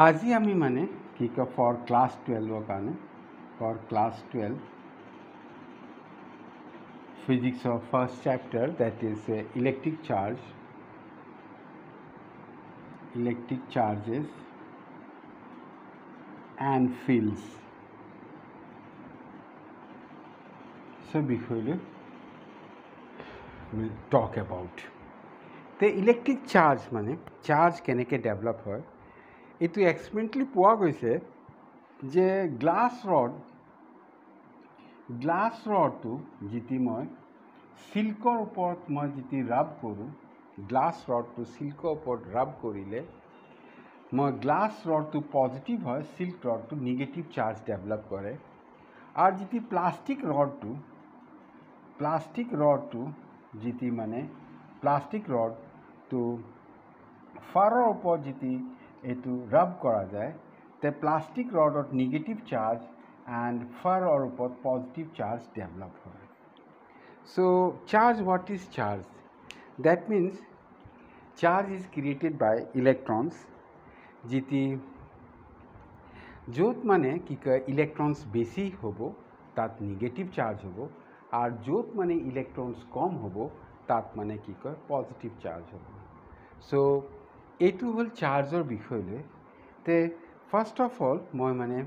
আজি আমি মানে কি কয় ফৰ ক্লাছ 12ৰ কাৰণে ফৰ ক্লাছ 12 ফিজিক্সৰ first chapter that is electric charges and fields বিষয়লৈ উইল টক এবাউট তে ইলেক্ট্ৰিক চাৰ্জ মানে চাৰ্জ কেনেকৈ ডেভেলপ হয় এইটো এক্সপেৰিমেণ্টেলি পোৱা গৈছে যে গ্লাছ ৰডটো যিটো মই চিল্কৰ ওপৰত মই যিটো ৰাব কৰোঁ গ্লাছ ৰডটো চিল্কৰ ওপৰত ৰাব কৰিলে মই গ্লাছ ৰডটো পজিটিভ হয় চিল্ক ৰডটো নিগেটিভ চাৰ্জ ডেভেলপ কৰে আৰু যিটো প্লাষ্টিক ৰডটো যিটো মানে প্লাষ্টিক ৰডটো ফাৰৰ ওপৰত যিটো এইটো ৰাব কৰা যায় তে প্লাষ্টিক ৰডত নিগেটিভ চাৰ্জ এণ্ড ফাৰৰ ওপৰত পজিটিভ চাৰ্জ ডেভেলপ হয় so' charge what is charge that means charge is created by electrons যিটো য'ত মানে কি কয় ইলেক্ট্ৰনছ বেছি হ'ব তাত নিগেটিভ চাৰ্জ হ'ব আৰু য'ত মানে ইলেক্ট্ৰনছ কম হ'ব তাত মানে কি কয় পজিটিভ চাৰ্জ হ'ব চ' এইটো হ'ল চাৰ্জৰ বিষয়লৈ তে ফাৰ্ষ্ট অফ অল মই মানে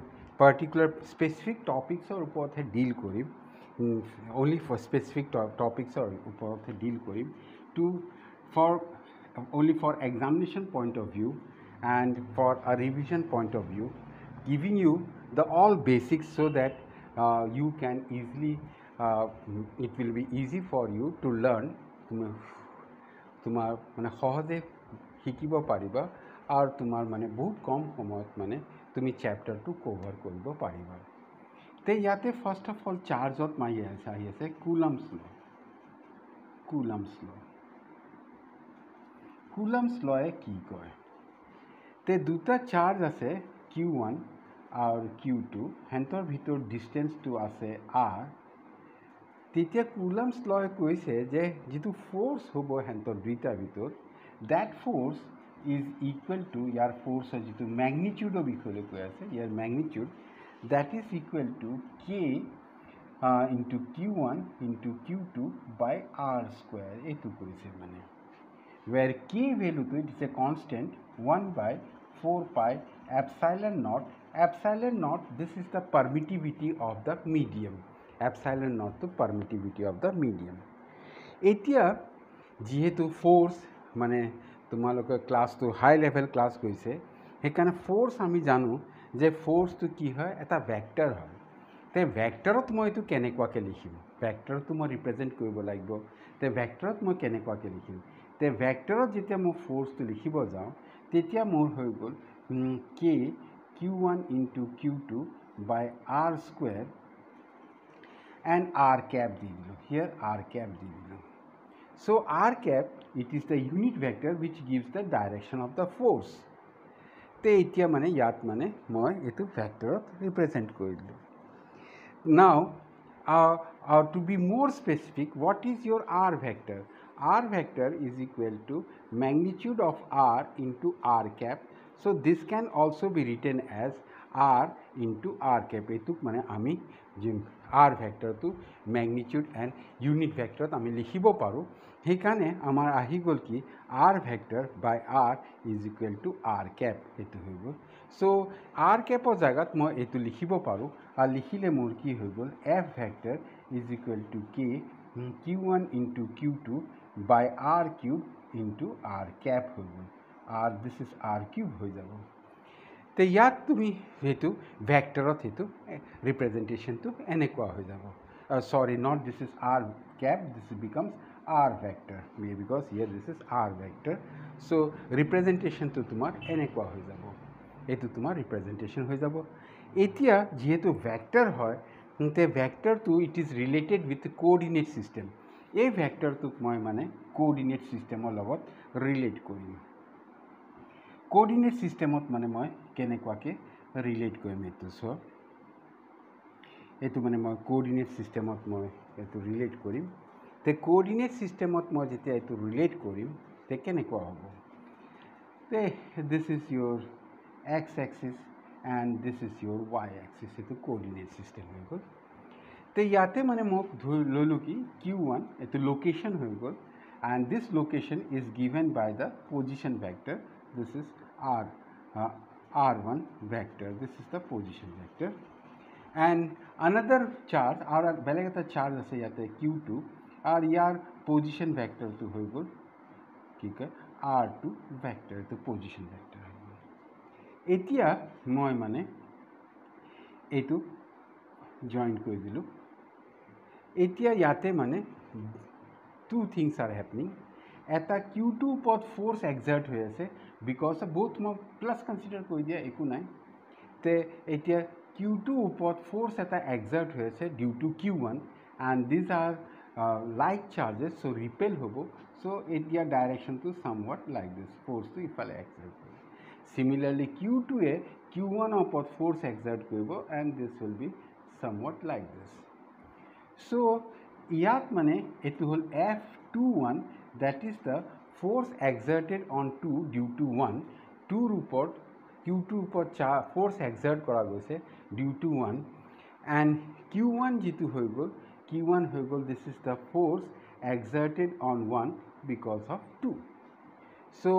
পাৰ্টিকুলাৰ স্পেচিফিক টপিক্সৰ ওপৰতহে ডিল কৰিম অনলি ফৰ স্পেচিফিক টপিক্সৰ ওপৰতহে ডিল কৰিম only for examination point of view and for a revision point of view giving you the all basics so that you can easily it will be easy for you to learn তোমাৰ মানে সহজে শিকিব পাৰিবা আৰু তোমাৰ মানে বহুত কম সময়ত মানে তুমি চেপ্টাৰটো কভাৰ কৰিব পাৰিবা তে ইয়াতে ফাৰ্ষ্ট অফ অল চাৰ্জত আহি আছে কুলাম্বছ লয়ে কি কয় তে দুটা চাৰ্জ আছে Q1 আৰু Q2 হেঁতৰ ভিতৰত ডিষ্টেঞ্চটো আছে R তেতিয়া কুলাম্বছ লয়ে কৈছে যে যিটো ফ'ৰ্চ হ'ব হেঁতৰ দুইটাৰ ভিতৰত that force is equal to ইয়াৰ ফ'ৰ্চৰ যিটো মেগনিটিউডৰ বিষয়লৈ কৈ আছে ইয়াৰ magnitude that is equal to K into Q1 into Q2 by R square এইটো কৈছে মানে where K value to it is a constant 1 by 4 pi epsilon naught this is the permittivity of the medium epsilon naught to permittivity of the medium এতিয়া যেহেতু force মানে তোমালোকে ক্লাসটো হাই level class গৈছে সেইকাৰণে force আমি জানো যে ফোৰ্সটো কি হয় এটা ভেক্টৰ হয় তে ভেক্টৰত মই এইটো কেনেকুৱাকৈ লিখিম ভেক্টৰটো মই ৰিপ্ৰেজেণ্ট কৰিব লাগিব তে ভেক্টৰত মই কেনেকুৱাকৈ লিখিম তে ভেক্টৰত যেতিয়া মই ফোৰ্চটো লিখিব যাওঁ তেতিয়া মোৰ হৈ গ'ল K Q1 into Q2 by R square and R cap দি দিলোঁ হিয়াৰ R cap দি দিলোঁ so' R cap it is the unit vector which gives the direction of the force তে এতিয়া মানে ইয়াত মানে মই এইটো ভেক্টৰত ৰিপ্ৰেজেণ্ট কৰি দিলোঁ নাও to be more specific what is your R vector R vector is equal to magnitude of R into R cap. So this can also be written as R into R cap. Etuk mane ami R vector to magnitude and unit vector ami likhibo paru. Hekane amar ahi gol ki R vector by R is equal to R cap. Etu hoigol. So R cap or jagat moi etu likhibo paru. Ar likhile mor ki hoigol F vector is equal to K Q1 into Q2 by R cube into R cap হৈ গ'ল আৰু this is R cube হৈ যাব তে ইয়াত তুমি সেইটো ভেক্টৰত সেইটো ৰিপ্ৰেজেণ্টেশ্যনটো এনেকুৱা হৈ যাব sorry not this is R cap this becomes R vector because here this is R vector so ৰিপ্ৰেজেণ্টেশ্যনটো তোমাৰ এনেকুৱা হৈ যাব এইটো তোমাৰ ৰিপ্ৰেজেণ্টেশ্যন হৈ যাব এতিয়া যেহেতু ভেক্টৰ হয় তে ভেক্টৰটো it is related with coordinate system এই ভেক্টৰটোক মই মানে কোঅৰ্ডিনেট ছিষ্টেমৰ লগত ৰিলেট কৰিম কোঅৰ্ডিনেট ছিষ্টেমত মানে মই কেনেকুৱাকৈ ৰিলেট কৰিম এইটো চ' এইটো মানে মই কোঅৰ্ডিনেট ছিষ্টেমত মই এইটো ৰিলেট কৰিম তে কোঅৰ্ডিনেট ছিষ্টেমত মই যেতিয়া এইটো ৰিলেট কৰিম তে কেনেকুৱা হ'ব তে দিছ is your x axis and this is your y axis etu coordinate system hoy gol te yate mane mok lolu ki q1 etu location hoy gol and this location is given by the position vector. This is r1 vector, this is the position vector and another charge or beleg eta charge ase yate q2 are year position ভেক্টরটো হৈ গ'ল কি কয় r2 vector তো position vector হৈ গ'ল এতিয়া মই মানে এইটো জয়েন কৰি দিলোঁ এতিয়া ইয়াতে মানে টু থিংস আৰ হেপনিং এটা q2 ওপৰত ফোৰ্স এক্সাৰ্ট হৈ আছে বিকজ বহুত মই প্লাস কনসিডাৰ কৰি দিয়া একো নাই তে এতিয়া q2 ওপৰত ফোৰ্স এটা এক্সাৰ্ট হৈ আছে due to q1 and these are like charges, so repel hobo, so their direction to somewhat like this, force to ifale exert. Similarly, q2 a q1 upon force exert koibo and this will be somewhat like this. So yat mane etu hol f21, that is the force exerted on 2 due to 1 2 upor q2 upor force exert kora goise due to 1 and q1 jitu hoy gol q1 হৈ গ'ল this is the force exerted on 1 because of 2. So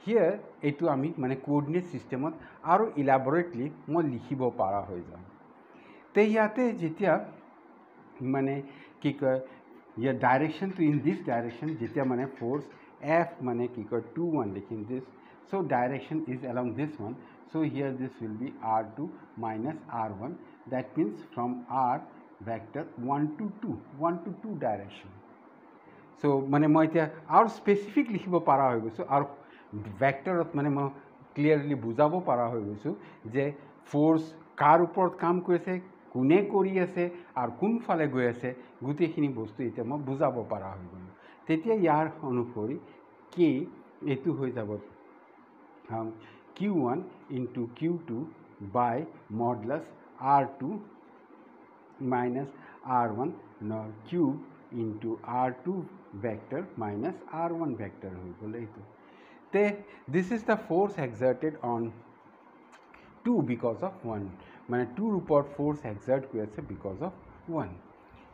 here এইটো আমি মানে coordinate সিস্টেমত আৰু elaborately মই লিখিব পাৰা হৈ যাম তে ইয়াতে যেতিয়া মানে কি কয় ইয়াৰ direction two in this direction যেতিয়া মানে ফোর্স f মানে কি কয় 2 1 লিখিম this so direction is along this one so here this will be r2 minus r1 that means from r vector 1 to 2 direction. So মানে মই এতিয়া আৰু স্পেসিফিক লিখিব পাৰা হৈ গৈছো আৰু ভেক্টৰত মানে মই ক্লিয়াৰলি বুজাব পাৰা হৈ গৈছো যে ফোৰ্স কাৰ ওপৰত কাম কৰিছে কোনে কৰি আছে আৰু কোনফালে গৈ আছে গোটেইখিনি বস্তু এতিয়া মই বুজাব পাৰা হৈ গ'ল তেতিয়া ইয়াৰ অনুসৰি কি এটো হৈ যাব q1 into q2 by modulus r2 minus r1 nor cube into r2 vector minus r1 vector hoy gole eto te this is the force exerted on 2 because of 1 mane 2 upor force exert korise because of 1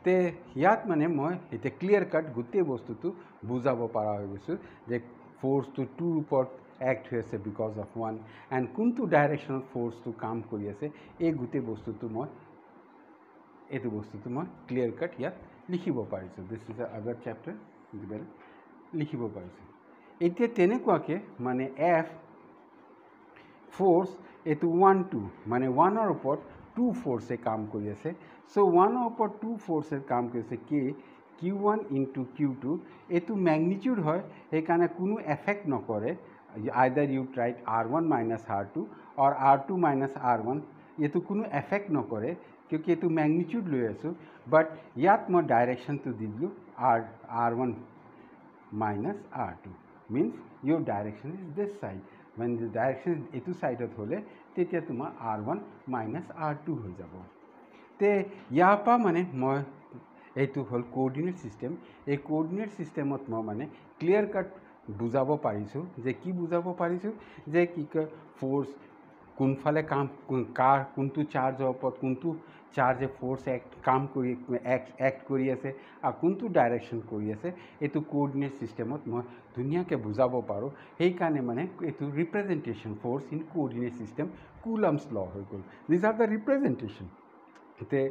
te yat mane moi ete clear cut gote bostu tu bujabo para hoy goisu je force to 2 upor act hoise because of 1 and kuntu directional force to kam kori ase ei gote bostu tu moi এইটো বস্তুটো মই clear কাট ইয়াত লিখিব পাৰিছো this is আদাৰ chapter দিবেল লিখিব পাৰিছো এতিয়া তেনেকুৱাকে মানে f ফোৰ্স এটো 1 2 মানে 1 এৰ উপৰ 2 ফোৰ্সে কাম কৰি আছে সো 1 এৰ উপৰ 2 ফোৰ্সে কাম কৰিছে কি q1 into q2 এটো ম্যাগনিটিউড হয় এই কাৰণে কোনো এফেক্ট নকৰে either you write r1 minus r2 or r2 minus r1 এটো কোনো এফেক্ট নকৰে क्योंकि ये तो मैग्नीट्यूड ले आसो बट यात मैं डायरेक्शन तो दिलु r1 minus r2 means your direction is this side when the direction एतु साइड होले तेतिया तुमा r1 minus r2 हो जाबो ते यापा माने मैं एतु होल कोऑर्डिनेट सिस्टम ए कोऑर्डिनेट सिस्टमत मैं माने क्लियर कट बुझाबो पारिसु जे की बुझाबो पारिसु जे की फोर्स কোনফালে কাম কাৰ কোনটো চাৰ্জৰ ওপৰত কোনটো চাৰ্জে ফোৰ্স কাম কৰি এক্ট কৰি আছে আৰু কোনটো ডাইৰেকশন কৰি আছে এটো কোঅৰ্ডিনেট সিস্টেমত মই ধুনিয়াকে বুজাব পাৰো এই কাৰণে মানে এটো representation force in coordinate system Coulomb's law হৈ গল দিস আৰ দ্য ৰিপ্ৰেজেন্টেশন তে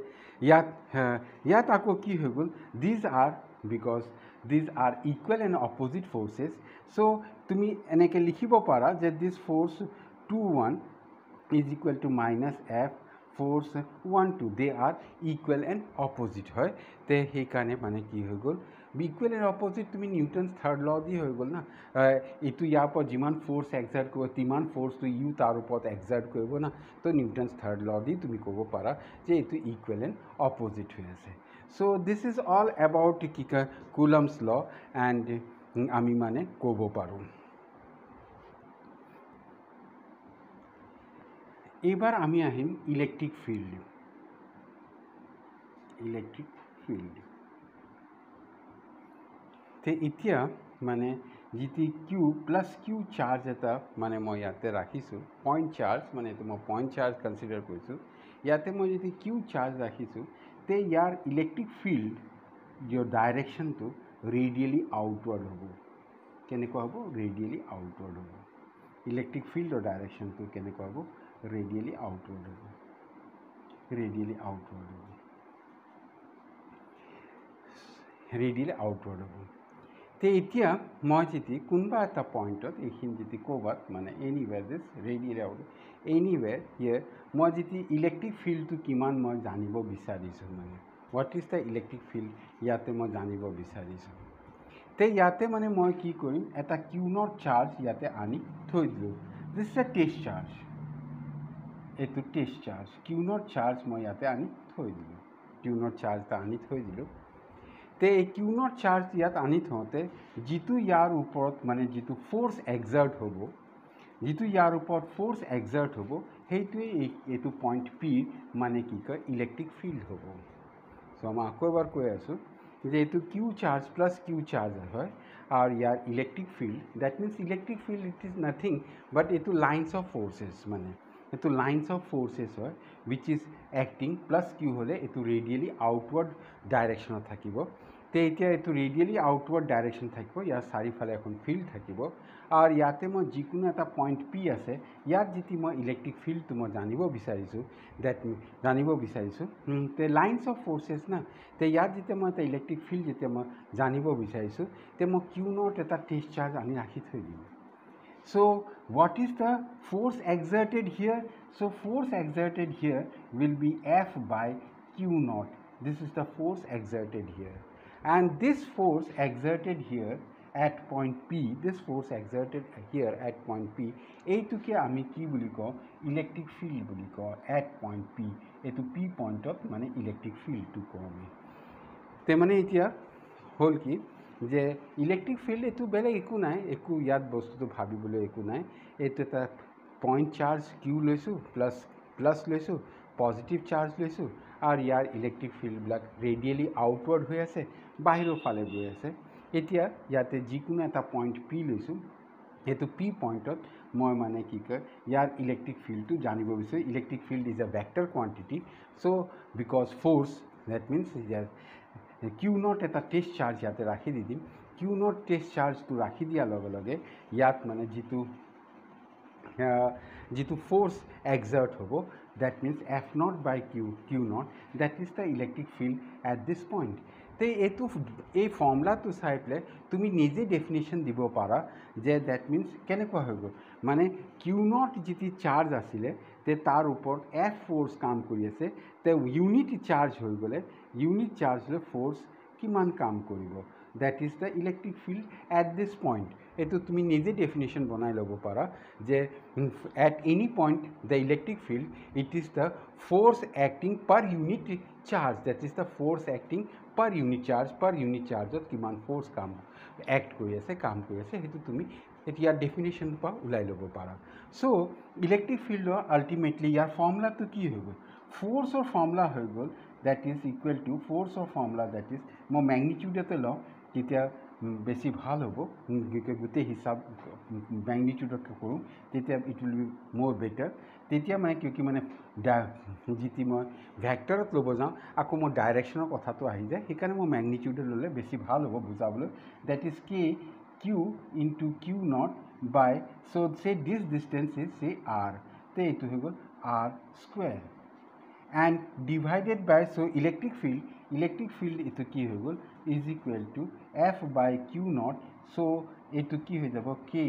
ইয়াত আকৌ কি হৈ গল this are because these are equal and opposite forces so তুমি এনেকে লিখিব পাৰা যে this force 2 1 is equal to minus f force 1 2 they are equal and opposite hoy te he kane mane ki hoy gol equal and opposite tumi newton's third law di hoy gol na etu ya por jiman force exert ko timan force to u tar upor exert koibo na to newton's third law di tumi kobo para je etu equal and opposite hoy ase so this is all about coulomb's law and ami mane kobo paru এবার আমি আহিম electric field তে এতিয়া মানে যিটি Q plus Q charge এটা মানে মই ইয়াতে ৰাখিছোঁ পইণ্ট চাৰ্জ মানে এইটো মই পইণ্ট চাৰ্জ কনচিডাৰ কৰিছোঁ ইয়াতে মই যদি কিউ চাৰ্জ ৰাখিছোঁ তে ইয়াৰ ইলেক্ট্ৰিক ফিল্ড ইয়াৰ ডাইৰেকশ্যনটো ৰেডিয়েলি আউটৱাৰ্ড হ'ব কেনেকুৱা হ'ব ৰেডিয়েলি আউটৱাৰ্ড হ'ব ইলেক্ট্ৰিক ফিল্ডৰ ডাইৰেকশ্যনটো কেনেকুৱা হ'ব ৰেডিয়েলি আউটৱাৰ্ড হ'ব ৰেডিয়েলি আউটৱাৰ্ড হ'ব ৰেডিয়েলি আউটৱাৰ্ড হ'ব তে এতিয়া মই যদি কোনোবা এটা পইণ্টত এইখিনি যদি ক'ৰবাত মানে এনিৱেৰ দিছ ৰেডিয়েলি আউট এনিৱেৰ হিয়াৰ মই যদি ইলেক্ট্ৰিক ফিল্ডটো কিমান মই জানিব বিচাৰিছোঁ মানে what is the electric field ইয়াতে মই জানিব বিচাৰিছোঁ তে ইয়াতে মানে মই কি কৰিম এটা কিউ নট চাৰ্জ ইয়াতে আনি থৈ দিলোঁ this is a test charge এইটো test charge Q not charge মই ইয়াতে আনি থৈ দিলোঁ কিউ নট চাৰ্জ এটা আনি থৈ দিলোঁ তে এই কিউ নট চাৰ্জ ইয়াত আনি থওঁতে যিটো ইয়াৰ ওপৰত মানে যিটো ফ'ৰ্চ এক্সাৰ্ট হ'ব যিটো ইয়াৰ ওপৰত ফ'ৰ্চ এক্সাৰ্ট হ'ব সেইটোৱে এইটো পইণ্ট পি মানে কি কয় ইলেক্ট্ৰিক ফিল্ড হ'ব চ' মই আকৌ এবাৰ কৈ আছোঁ যে এইটো Q charge plus Q charge হয় আৰু ইয়াৰ electric field that means electric field it is nothing but এইটো লাইন্স অফ ফ'ৰ্চেছ মানে এইটো লাইন্স অফ ফ'ৰ্চেছ হয় which is acting plus Q হ'লে এইটো ৰেডিয়েলি আউটৱাৰ্ড ডাইৰেকশ্যনত থাকিব তে এতিয়া এইটো ৰেডিয়েলি আউটৱাৰ্ড ডাইৰেকশ্যন থাকিব ইয়াৰ চাৰিওফালে এখন ফিল্ড থাকিব আৰু ইয়াতে মই যিকোনো এটা পইণ্ট পি আছে ইয়াত যদি মই ইলেক্ট্ৰিক ফিল্ডটো মই জানিব বিচাৰিছোঁ জানিব বিচাৰিছোঁ তে লাইন্স অফ ফ'ৰ্চেছ না তে ইয়াত যেতিয়া মই এটা ইলেক্ট্ৰিক ফিল্ড যেতিয়া মই জানিব বিচাৰিছোঁ তে মই কিউ নট এটা টেষ্ট চাৰ্জ আনি ৰাখি থৈ দিম চ' what is the force exerted here? So force exerted here will be F by Q naught. This is the force exerted here. And this force exerted here at point P, this force exerted here at point P, এইটোকে আমি কি বুলি কওঁ electric field বুলি কওঁ at point P. এইটো P পইণ্টত মানে ইলেক্ট্ৰিক ফিল্ডটো কওঁ আমি তে মানে এতিয়া হ'ল কি যে ইলেক্ট্ৰিক ফিল্ড এইটো বেলেগ একো নাই একো ইয়াত বস্তুটো ভাবিবলৈ একো নাই এইটো এটা পইণ্ট চাৰ্জ কিউ লৈছোঁ প্লাছ লৈছোঁ পজিটিভ চাৰ্জ লৈছোঁ আৰু ইয়াৰ ইলেক্ট্ৰিক ফিল্ডবিলাক ৰেডিয়েলি আউটৱাৰ্ড হৈ আছে বাহিৰৰ ফালে গৈ আছে এতিয়া ইয়াতে যিকোনো এটা পইণ্ট পি লৈছোঁ এইটো পি পইণ্টত মই মানে কি কয় ইয়াৰ ইলেক্ট্ৰিক ফিল্ডটো জানিব বিচাৰোঁ electric field is a vector quantity so' because force that means ইয়াৰ কিউ নট এটা টেষ্ট চাৰ্জ ইয়াতে ৰাখি দি দিম কিউ নট টেষ্ট চাৰ্জটো ৰাখি দিয়াৰ লগে লগে ইয়াত মানে যিটো ফ'ৰ্চ এক্সাৰ্ট হ'ব that means F nought by Q nought that is the electric field at this point তে এইটো এই ফৰ্মুলাটো চাই পেলাই তুমি নিজে ডেফিনেশ্যন দিব পাৰা যে দেট মিনছ কেনেকুৱা হৈ গ'ল মানে কিউ নট যিটো চাৰ্জ আছিলে তে তাৰ ওপৰত এফ ফ'ৰ্চ কাম কৰি আছে তে ইউনিট চাৰ্জ হৈ গ'লে ইউনিট চাৰ্জ হ'লে ফ'ৰ্চ কিমান কাম কৰিব that is the electric field at this point এইটো তুমি নিজে ডেফিনেশ্যন বনাই ল'ব পাৰা যে at any point the electric field it is the force acting per unit charge that is the force acting per unit চাৰ্জত কিমান ফ'ৰ্চ কাম এক্ট কৰি আছে কাম কৰি আছে সেইটো তুমি এতিয়া ডেফিনেশ্যনৰ পৰা ওলাই ল'ব পাৰা চ' ইলেক্ট্ৰিক ফিল্ডৰ আল্টিমেটলি ইয়াৰ ফৰ্মুলাটো কি হৈ গ'ল ফ'ৰ্চৰ ফৰ্মুলা হৈ গ'ল দেট ইজ ইকুৱেল টু ফ'ৰ্চৰ ফৰ্মুলা দেট ইজ মই মেগনিটিউডতে লওঁ তেতিয়া বেছি ভাল হ'ব গোটেই হিচাপ মেগনিটিউডত কৰোঁ তেতিয়া ইট উইল বি মোৰ বেটাৰ তেতিয়া মানে কি মানে যিটি মই ভেক্টৰত ল'ব যাওঁ আকৌ মোৰ ডাইৰেকশ্যনৰ কথাটো আহি যায় সেইকাৰণে মই মেগনিটিউডত ল'লে বেছি ভাল হ'ব বুজাবলৈ that is K Q into Q not by so' say this distance is say R তে এইটো হৈ গ'ল R square and divided by so electric field etu ki hoy gol is equal to f by q naught so etu ki hoy jabo k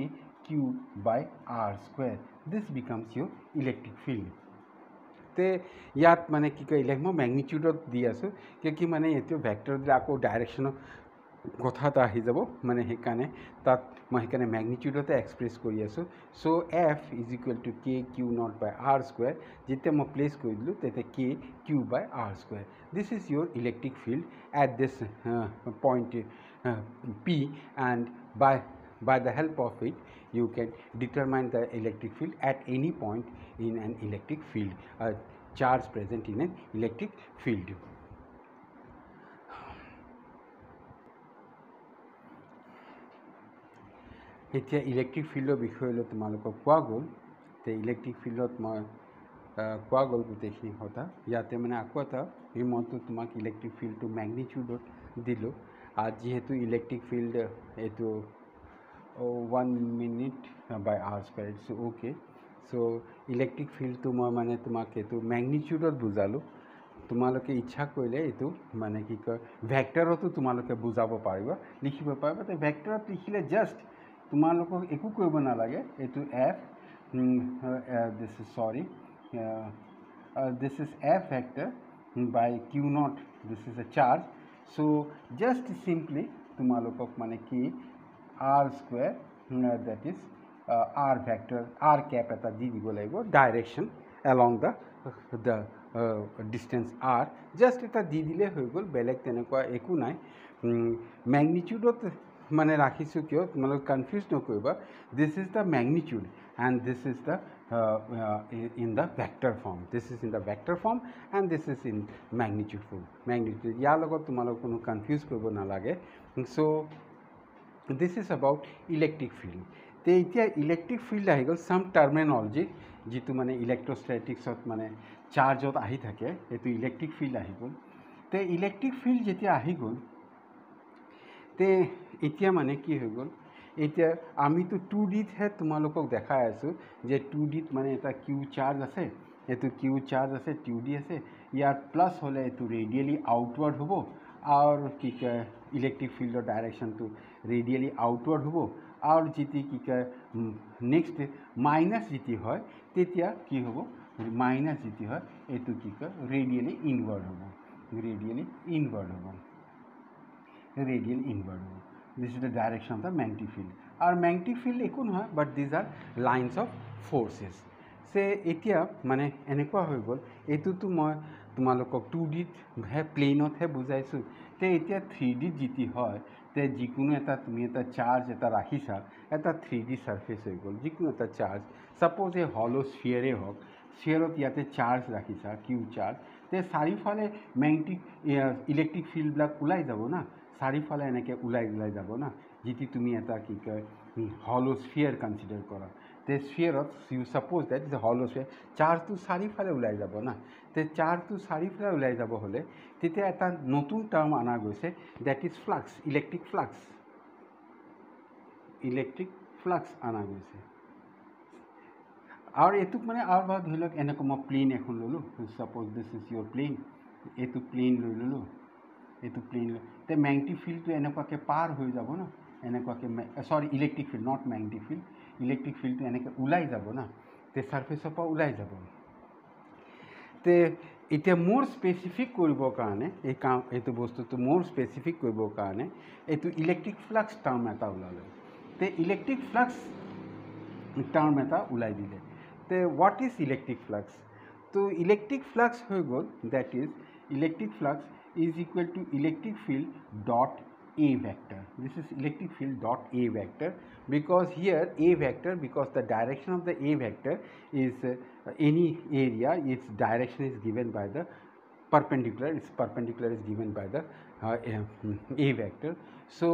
q by r square this becomes your electric field te yat mane ki koi mo magnitude di asu ki mane etu vector dile ako direction কথা এটা আহি যাব মানে সেইকাৰণে তাত মই সেইকাৰণে মেগনিটিউডতে express কৰি আছোঁ so' F is equal to K Q not by R square যেতিয়া মই প্লেচ কৰি দিলোঁ তেতিয়া K Q by R square this is your electric field at this point P and by the help of it you can determine the electric field at any point in an electric field a charge present in an electric field এতিয়া electric ফিল্ডৰ বিষয়লৈ তোমালোকক কোৱা গ'ল। তে electric ফিল্ডত মই কোৱা গ'ল গোটেইখিনি কথা। ইয়াতে মানে আকৌ এটা মইতো তোমাক ইলেক্ট্ৰিক ফিল্ডটো মেগনিটিউডত দিলোঁ। আৰু যিহেতু ইলেক্ট্ৰিক ফিল্ড এইটো 1 minute by r square, it's okay. So electric ফিল্ডটো মই মানে তোমাক এইটো মেগনিটিউডত বুজালোঁ। তোমালোকে ইচ্ছা কৰিলে এইটো মানে কি কয় ভেক্টৰতো তোমালোকে বুজাব পাৰিবা, লিখিব পাৰিবা। তো ভেক্টৰত লিখিলে জাষ্ট তোমালোকক একো কৰিব নালাগে। এইটো F this is sorry this is F vector by Q nought, this is a charge. So' just simply তোমালোকক মানে কি r square, that is r vector, r cap eta di dibo lagibo direction along the distance r, just eta di dile hoy gol, beleg tenekwa eku nai. Magnitude ot mane rakhisu kyo tumalo confuse nokoriba, this is the magnitude and this is the in the vector form, this is in the vector form and this is in magnitude form. Magnitude ya logot tumalo kono confuse koribo nalage. So this is about electric field. তো এতিয়া electric field আহি গ'ল সাম টাৰ্মিনলজি, যিটো মানে ইলেক্ট্ৰষ্টেটিক্সত মানে চাৰ্জত আহি থাকে, এইটো ইলেক্ট্ৰিক ফিল্ড আহি গ'ল। তো ইলেক্ট্ৰিক ফিল্ড যেতিয়া আহি গ'ল, তে এতিয়া মানে কি হৈ গ'ল, এতিয়া আমিতো 2Dতহে তোমালোকক দেখাই আছোঁ যে 2Dত মানে এটা কিউ চাৰ্জ আছে, এইটো কিউ চাৰ্জ আছে, 2D আছে, ইয়াৰ প্লাছ হ'লে এইটো ৰেডিয়েলি আউটৱাৰ্ড হ'ব আৰু কি কয় ইলেক্ট্ৰিক ফিল্ডৰ ডাইৰেকশ্যনটো ৰেডিয়েলি আউটৱাৰ্ড হ'ব। আৰু যেতি কি কয় নেক্সট মাইনাছ যেতি হয় তেতিয়া কি হ'ব, মাইনাছ যেতি হয় এইটো কি কয় ৰেডিয়েলি ইনৱাৰ্ড হ'ব, ৰেডিয়েলি ইনৱাৰ্ড হ'ব, ৰেডিয়েল ইনৱাৰ্ড হ'ব। This is the direction of the magnetic field. আৰু ম্যাগনেটিক ফিল্ড একো নহয় but these are lines of forces. সে এতিয়া মানে এনেকুৱা হৈ গ'ল, এইটোতো মই তোমালোকক 2Dতহে প্লেইনতহে বুজাইছোঁ। তে এতিয়া 3Dত যেতি হয়, তে যিকোনো এটা তুমি এটা চাৰ্জ এটা ৰাখিছা, এটা 3D ছাৰ্ফেচ হৈ গ'ল, যিকোনো এটা চাৰ্জ, ছাপ'জ এই হল' স্ফিয়াৰেই হওক, স্ফিয়াৰত ইয়াতে চাৰ্জ ৰাখিছা কিউ চাৰ্জ, তে চাৰিওফালে ম্যাগনেটিক ইলেক্ট্ৰিক ফিল্ডবিলাক ওলাই যাব না, চাৰিওফালে এনেকৈ ওলাই যাব না। যেতি তুমি এটা কি কয় হল' স্ফিয়াৰ কনচিডাৰ কৰা, তে স্ফিয়াৰত you suppose that is a hollow' sphere, চাৰ্জটো চাৰিওফালে ওলাই যাব না। তে চাৰ্জটো চাৰিওফালে ওলাই যাব হ'লে তেতিয়া এটা নতুন টাৰ্ম অনা গৈছে, that is flux, electric flux, electric flux অনা গৈছে। আৰু এইটোক মানে আৰু বাৰু ধৰি লওক এনেকৈ মই প্লেন এখন ল'লোঁ, suppose this is your plane, এইটো প্লেন লৈ ল'লোঁ, এইটো প্লেন লৈ, তে ম্যাগনেটিক ফিল্ডটো এনেকুৱাকৈ পাৰ হৈ যাব না, এনেকুৱাকৈ sorry electric field not magnetic field, electric ফিল্ডটো এনেকৈ ওলাই যাব না, তে ছাৰ্ফেচৰ পৰা ওলাই যাব। তে এতিয়া মোৰ স্পেচিফিক কৰিবৰ কাৰণে এইটো বস্তুটো মোৰ স্পেচিফিক কৰিবৰ কাৰণে এইটো ইলেক্ট্ৰিক ফ্লাক্স টাৰ্ম এটা ওলালে। তে ইলেক্ট্ৰিক ফ্লাক্স টাৰ্ম এটা ওলাই দিলে। তে হোৱাট ইজ ইলেক্ট্ৰিক ফ্লাক্স? তো ইলেক্ট্ৰিক ফ্লাক্স হৈ গ'ল, that is electric flux is equal to electric field dot A vector. This is electric field dot A vector, because here A vector, because the direction of the A vector is any area, its direction is given by the perpendicular, its perpendicular is given by the A vector. So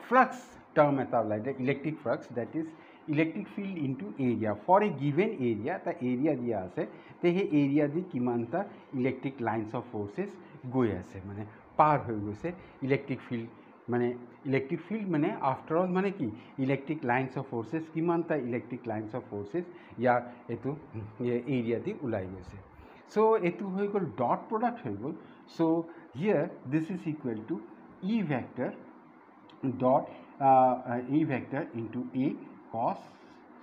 flux term eta like the electric flux, that is electric field into area for a given area, the area dia ase, te he area di kimanta electric lines of forces গৈ আছে, মানে পাৰ হৈ গৈছে electric field, মানে electric field মানে after all মানে কি electric lines of forces, কিমানটা ইলেক্ট্ৰিক লাইন্স অফ ফ'ৰ্চেছ ইয়াৰ এইটো এৰিয়া দি ওলাই গৈছে। চ' এইটো হৈ গ'ল ডট প্ৰডাক্ট হৈ গ'ল। So' here this is equal to E vector dot E vector into a cos,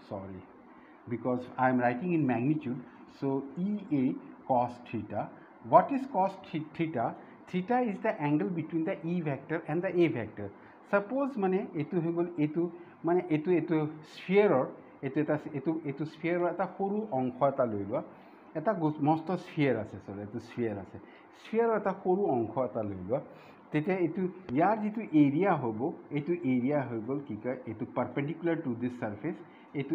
sorry because I am writing in magnitude, so EA cos theta. What is cos theta? Theta is the angle between the E vector and the A vector. Suppose মানে এইটো হৈ গ'ল, এইটো মানে এইটো স্ফিয়াৰৰ এইটো স্ফিয়াৰৰ এটা সৰু অংশ এটা লৈ লোৱা, এটা মস্ত স্ফিয়াৰ আছে, চৰি এইটো স্ফিয়াৰ আছে, স্ফিয়াৰৰ এটা সৰু অংশ এটা লৈ লোৱা, তেতিয়া এইটো ইয়াৰ যিটো এৰিয়া হ'ব, এইটো এৰিয়া হৈ গ'ল কি কয় এইটো পাৰপেণ্ডিকুলাৰ টু দিছ ছাৰ্ফেচ, এইটো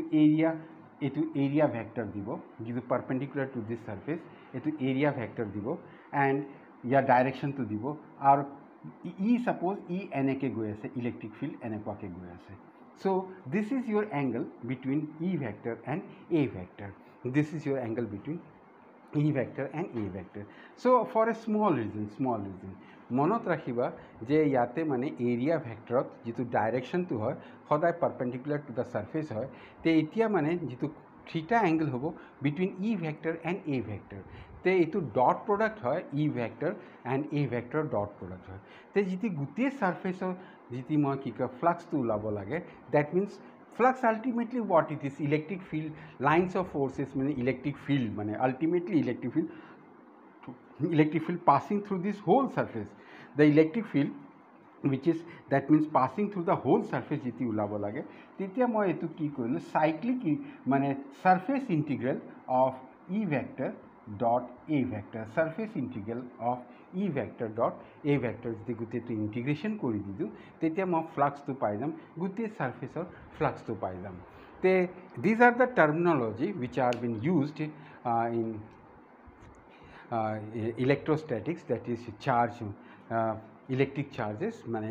এৰিয়া ভেক্টৰ দিব, যিটো পাৰপেণ্ডিকুলাৰ টু দিছ ছাৰ্ফেচ, এইটো এৰিয়া ভেক্টৰ দিব এণ্ড ইয়াৰ ডাইৰেকশ্যনটো দিব। আৰু ই ছাপ'জ ই এনেকৈ গৈ আছে, ইলেক্ট্ৰিক ফিল্ড এনেকুৱাকৈ গৈ আছে। So this is your angle between E vector and A vector. This is your angle between E vector and A vector. So for a small reason, মনত ৰাখিবা যে ইয়াতে মানে এৰিয়া ভেক্টৰত যিটো ডাইৰেকশ্যনটো হয় সদায় পাৰপেণ্ডিকুলাৰ টু দ্য ছাৰ্ফেচ হয় তে এতিয়া মানে যিটো থিটা এংগল হ'ব between E vector and A vector তে এইটো ডট প্ৰডাক্ট হয় E vector and A vector dot product হয় তে যিটো গোটেই ছাৰ্ফেচৰ যিটো মই কি কয় ফ্লাক্সটো ওলাব লাগে that means flux ultimately what it is electric field lines of forces mean electric field mane ultimately electric field passing through this whole surface the electric field which is that means passing through the whole surface jeti ulabo lage tetia moi etu ki korilo cyclic mane surface integral of E vector dot A vector surface integral of E vector dot A vector যদি গোটেইটো integration কৰি দিওঁ তেতিয়া মই ফ্লাক্সটো পাই যাম গোটেই ছাৰ্ফেচৰ ফ্লাক্সটো পাই যাম তে these are the terminology which are been used in electrostatics that is charge electric charges মানে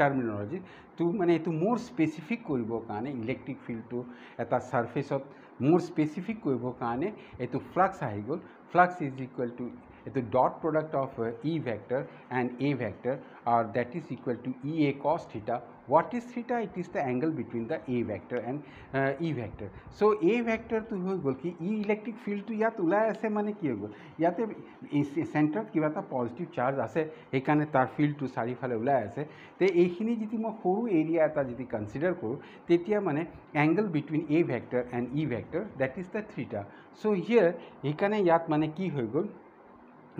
টাৰ্মিনলজি তো মানে এইটো মোৰ স্পেচিফিক কৰিবৰ কাৰণে ইলেক্ট্ৰিক ফিল্ডটো এটা ছাৰ্ফেচত more specific কৰিবৰ কাৰণে এইটো ফ্লাক্স আহি গ'ল ফ্লাক্স ইজ ইকুৱেল টু এইটো dot product of E vector and A vector আৰু ডেট ইজ ইকুৱেল টু ই এ কছ থিটা what is theta it is the angle between the A vector and E vector so A vector to হৈ গ'ল কি ই electric ফিল্ডটো ইয়াত ওলাই আছে মানে কি হৈ গ'ল ইয়াতে চেণ্টাৰত কিবা এটা পজিটিভ চাৰ্জ আছে সেইকাৰণে তাৰ ফিল্ডটো চাৰিওফালে ওলাই আছে তে এইখিনি যদি মই সৰু এৰিয়া এটা যদি কনচিডাৰ কৰোঁ তেতিয়া মানে angle between A vector and E vector that is the theta so here সেইকাৰণে ইয়াত মানে কি হৈ গ'ল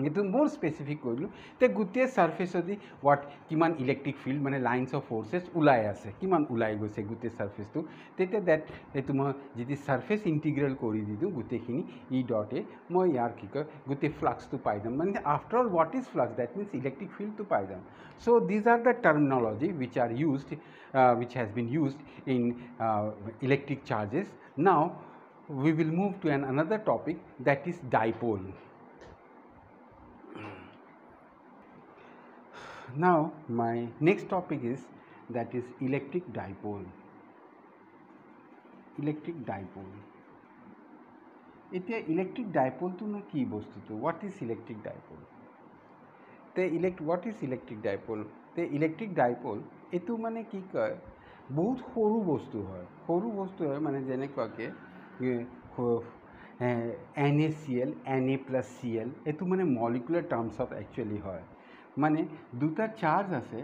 এইটো মোৰ স্পেচিফিক কৰিলোঁ তে গোটেই ছাৰ্ফেচদি হোৱাট কিমান ইলেক্ট্ৰিক ফিল্ড মানে লাইন্স অফ ফ'ৰ্চেছ ওলাই আছে কিমান ওলাই গৈছে গোটেই ছাৰ্ফেচটো তেতিয়া ডেট এইটো মই যদি ছাৰ্ফেচ ইণ্টিগ্ৰেল কৰি দি দিওঁ গোটেইখিনি ই ডটে মই ইয়াৰ কি কয় গোটেই ফ্লাক্সটো পাই যাম মানে after all what is flux that means electric ফিল্ডটো পাই যাম so' these are the terminology which are used which has been used in electric charges now we will move to another topic that is dipole now my next topic is that is electric dipole এতিয়া electric dipole to no ki bostu to what is electric dipole te what is electric dipole te electric dipole etu mane ki koy bahut horu bostu hoy mane jene kwake NaCl Na plus Cl etu mane molecular terms of actually hoy মানে দুটা charge আছে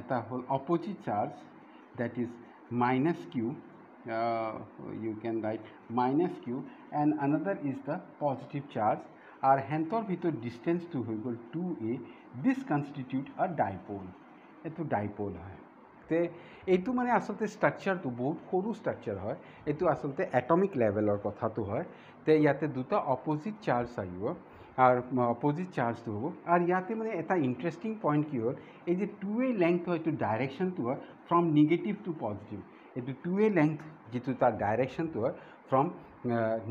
এটা হল opposite charge that is minus Q you can write minus Q and another is the positive charge আর হেঁতৰ ভিতর ডিস্টেন্সটো হৈ গ'ল 2a this constitute a dipole এইটো ডাইপোল হয় তে এইটো মানে আচলতে ষ্ট্ৰাকচাৰটো বহুত সৰু ষ্ট্ৰাকচাৰ হয় এইটো আচলতে এটমিক লেভেলৰ কথাটো হয় তে ইয়াতে দুটা অপোজিট চাৰ্জ আহিব আর অপোজিট চার্জটো হ'ব আর ইয়াতে মানে এটা ইন্টারেস্টিং পয়েন্ট কি হ'ল এই যে 2a লেংথ হয় এইটো ডাইৰেকশ্যনটো হয় ফ্ৰম নিগেটিভ টু পজিটিভ এইটো 2a লেংথ যিটো তাৰ ডাইৰেকশ্যনটো হয় ফ্ৰম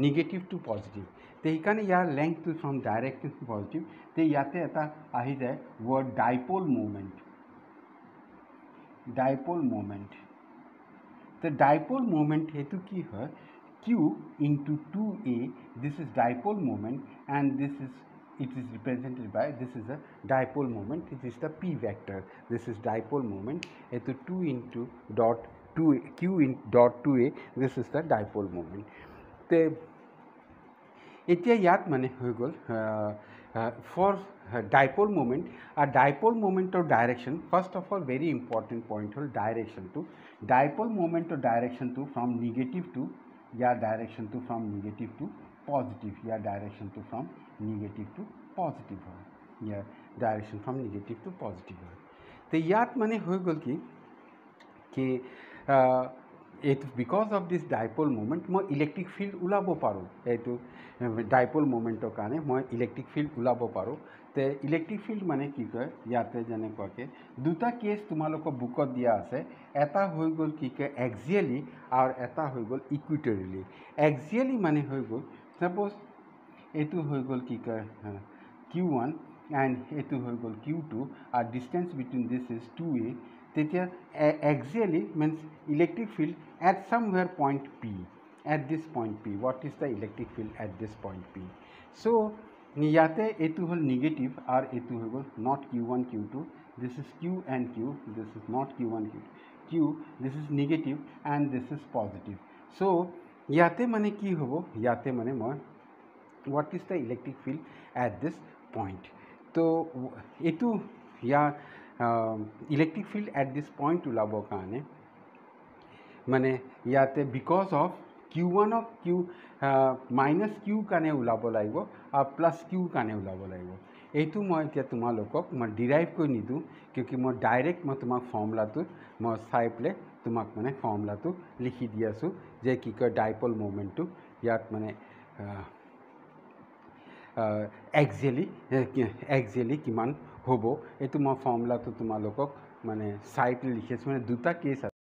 নিগেটিভ টু পজিটিভ তো সেইকাৰণে ইয়াৰ লেংথটো ফ্ৰম ডাইৰেকশ্যন টু পজিটিভ তো ইয়াতে এটা আহি যায় ৱৰ্ড ডাইপোল মুভমেণ্ট তো ডাইপোল মুভমেণ্ট সেইটো কি হয় q into 2a this is dipole moment and this is it is represented by this is a dipole moment it is the p vector this is dipole moment eto 2 into dot 2 q in dot 2a this is the dipole moment te etia yat mane hoy gol for dipole moment a dipole moment or direction first of all very important point hol direction to dipole moment or direction to from negative to या direction to from negative to positive या direction to from negative to positive है या direction from negative to positive है तो यात माने हो गल कि it because of this dipole moment মই ইলেক্ট্ৰিক ফিল্ড ওলাব পাৰোঁ এইটো ডাইপোল মুভমেণ্টৰ কাৰণে মই ইলেক্ট্ৰিক ফিল্ড ওলাব পাৰোঁ তে ইলেক্ট্ৰিক ফিল্ড মানে কি কয় ইয়াতে যেনেকুৱাকৈ দুটা কেছ তোমালোকৰ বুকত দিয়া আছে এটা হৈ গ'ল কি কয় এক্সিয়েলি আৰু এটা হৈ গ'ল ইকুইটৰিয়েলি এক্সিয়েলি মানে হৈ গ'ল ছাপ'জ এইটো হৈ গ'ল কি কয় Q1 এণ্ড এইটো হৈ গ'ল Q2 আৰু distance between this is 2a তেতিয়া axially means electric field at somewhere point P, at this point P. What is the electric field at this point P? So ইয়াতে এইটো হল নেগেটিভ আর এইটো হৈ গল not q1 q2, this is q and q, this is not q1 q, this is negative and this is positive. So ইয়াতে মানে কি হব, ইয়াতে মানে মই what is the electric field at this point. তো এইটো ইয়াৰ electric field at this point ওলাবৰ কাৰণে মানে ইয়াতে because of q1 of q minus q কাৰণে ওলাব লাগিব আৰু plus q কাৰণে ওলাব লাগিব। এইটো মই এতিয়া তোমালোকক মই ডিৰাইভ কৰি নিদিওঁ কিয়কি মই ডাইৰেক্ট মই তোমাক ফৰ্মুলাটো মই চাই পেলাই তোমাক মানে ফৰ্মুলাটো লিখি দি আছোঁ যে কি কয় ডাইপল মুভমেণ্টটো ইয়াত মানে এক্সিয়েলি কিমান হ'ব এইটো মই ফৰ্মুলাটো তোমালোকক মানে চাই পেলাই লিখি আছোঁ। মানে দুটা কেছ আছে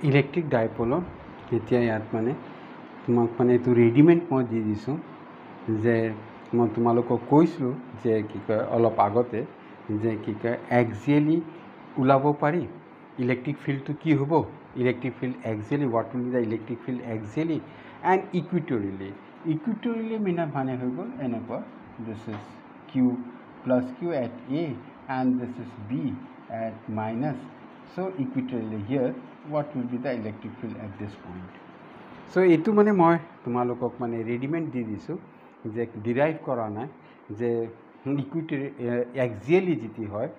ইলেক্ট্ৰিক ডাইপলৰ। এতিয়া ইয়াত মানে তোমাক মানে এইটো ৰেডিমেড মই দি দিছোঁ যে মই তোমালোকক কৈছিলোঁ যে কি কয় অলপ আগতে যে কি কয় এক্সিয়েলি ওলাব পাৰি ইলেক্ট্ৰিক ফিল্ডটো কি হ'ব, electric field axially what will be the electric field axially and equatorially. Equatorially মানে হৈ গ'ল এনেকুৱা this is Q plus Q at A and this is B at minus. So' equatorially here what will be the electric field at this point. So এইটো মানে মই তোমালোকক মানে readymade দি দিছোঁ যে ডিৰাইভ কৰা নাই যে ইকুইটৰি এক্সিয়েলি যিটো হয়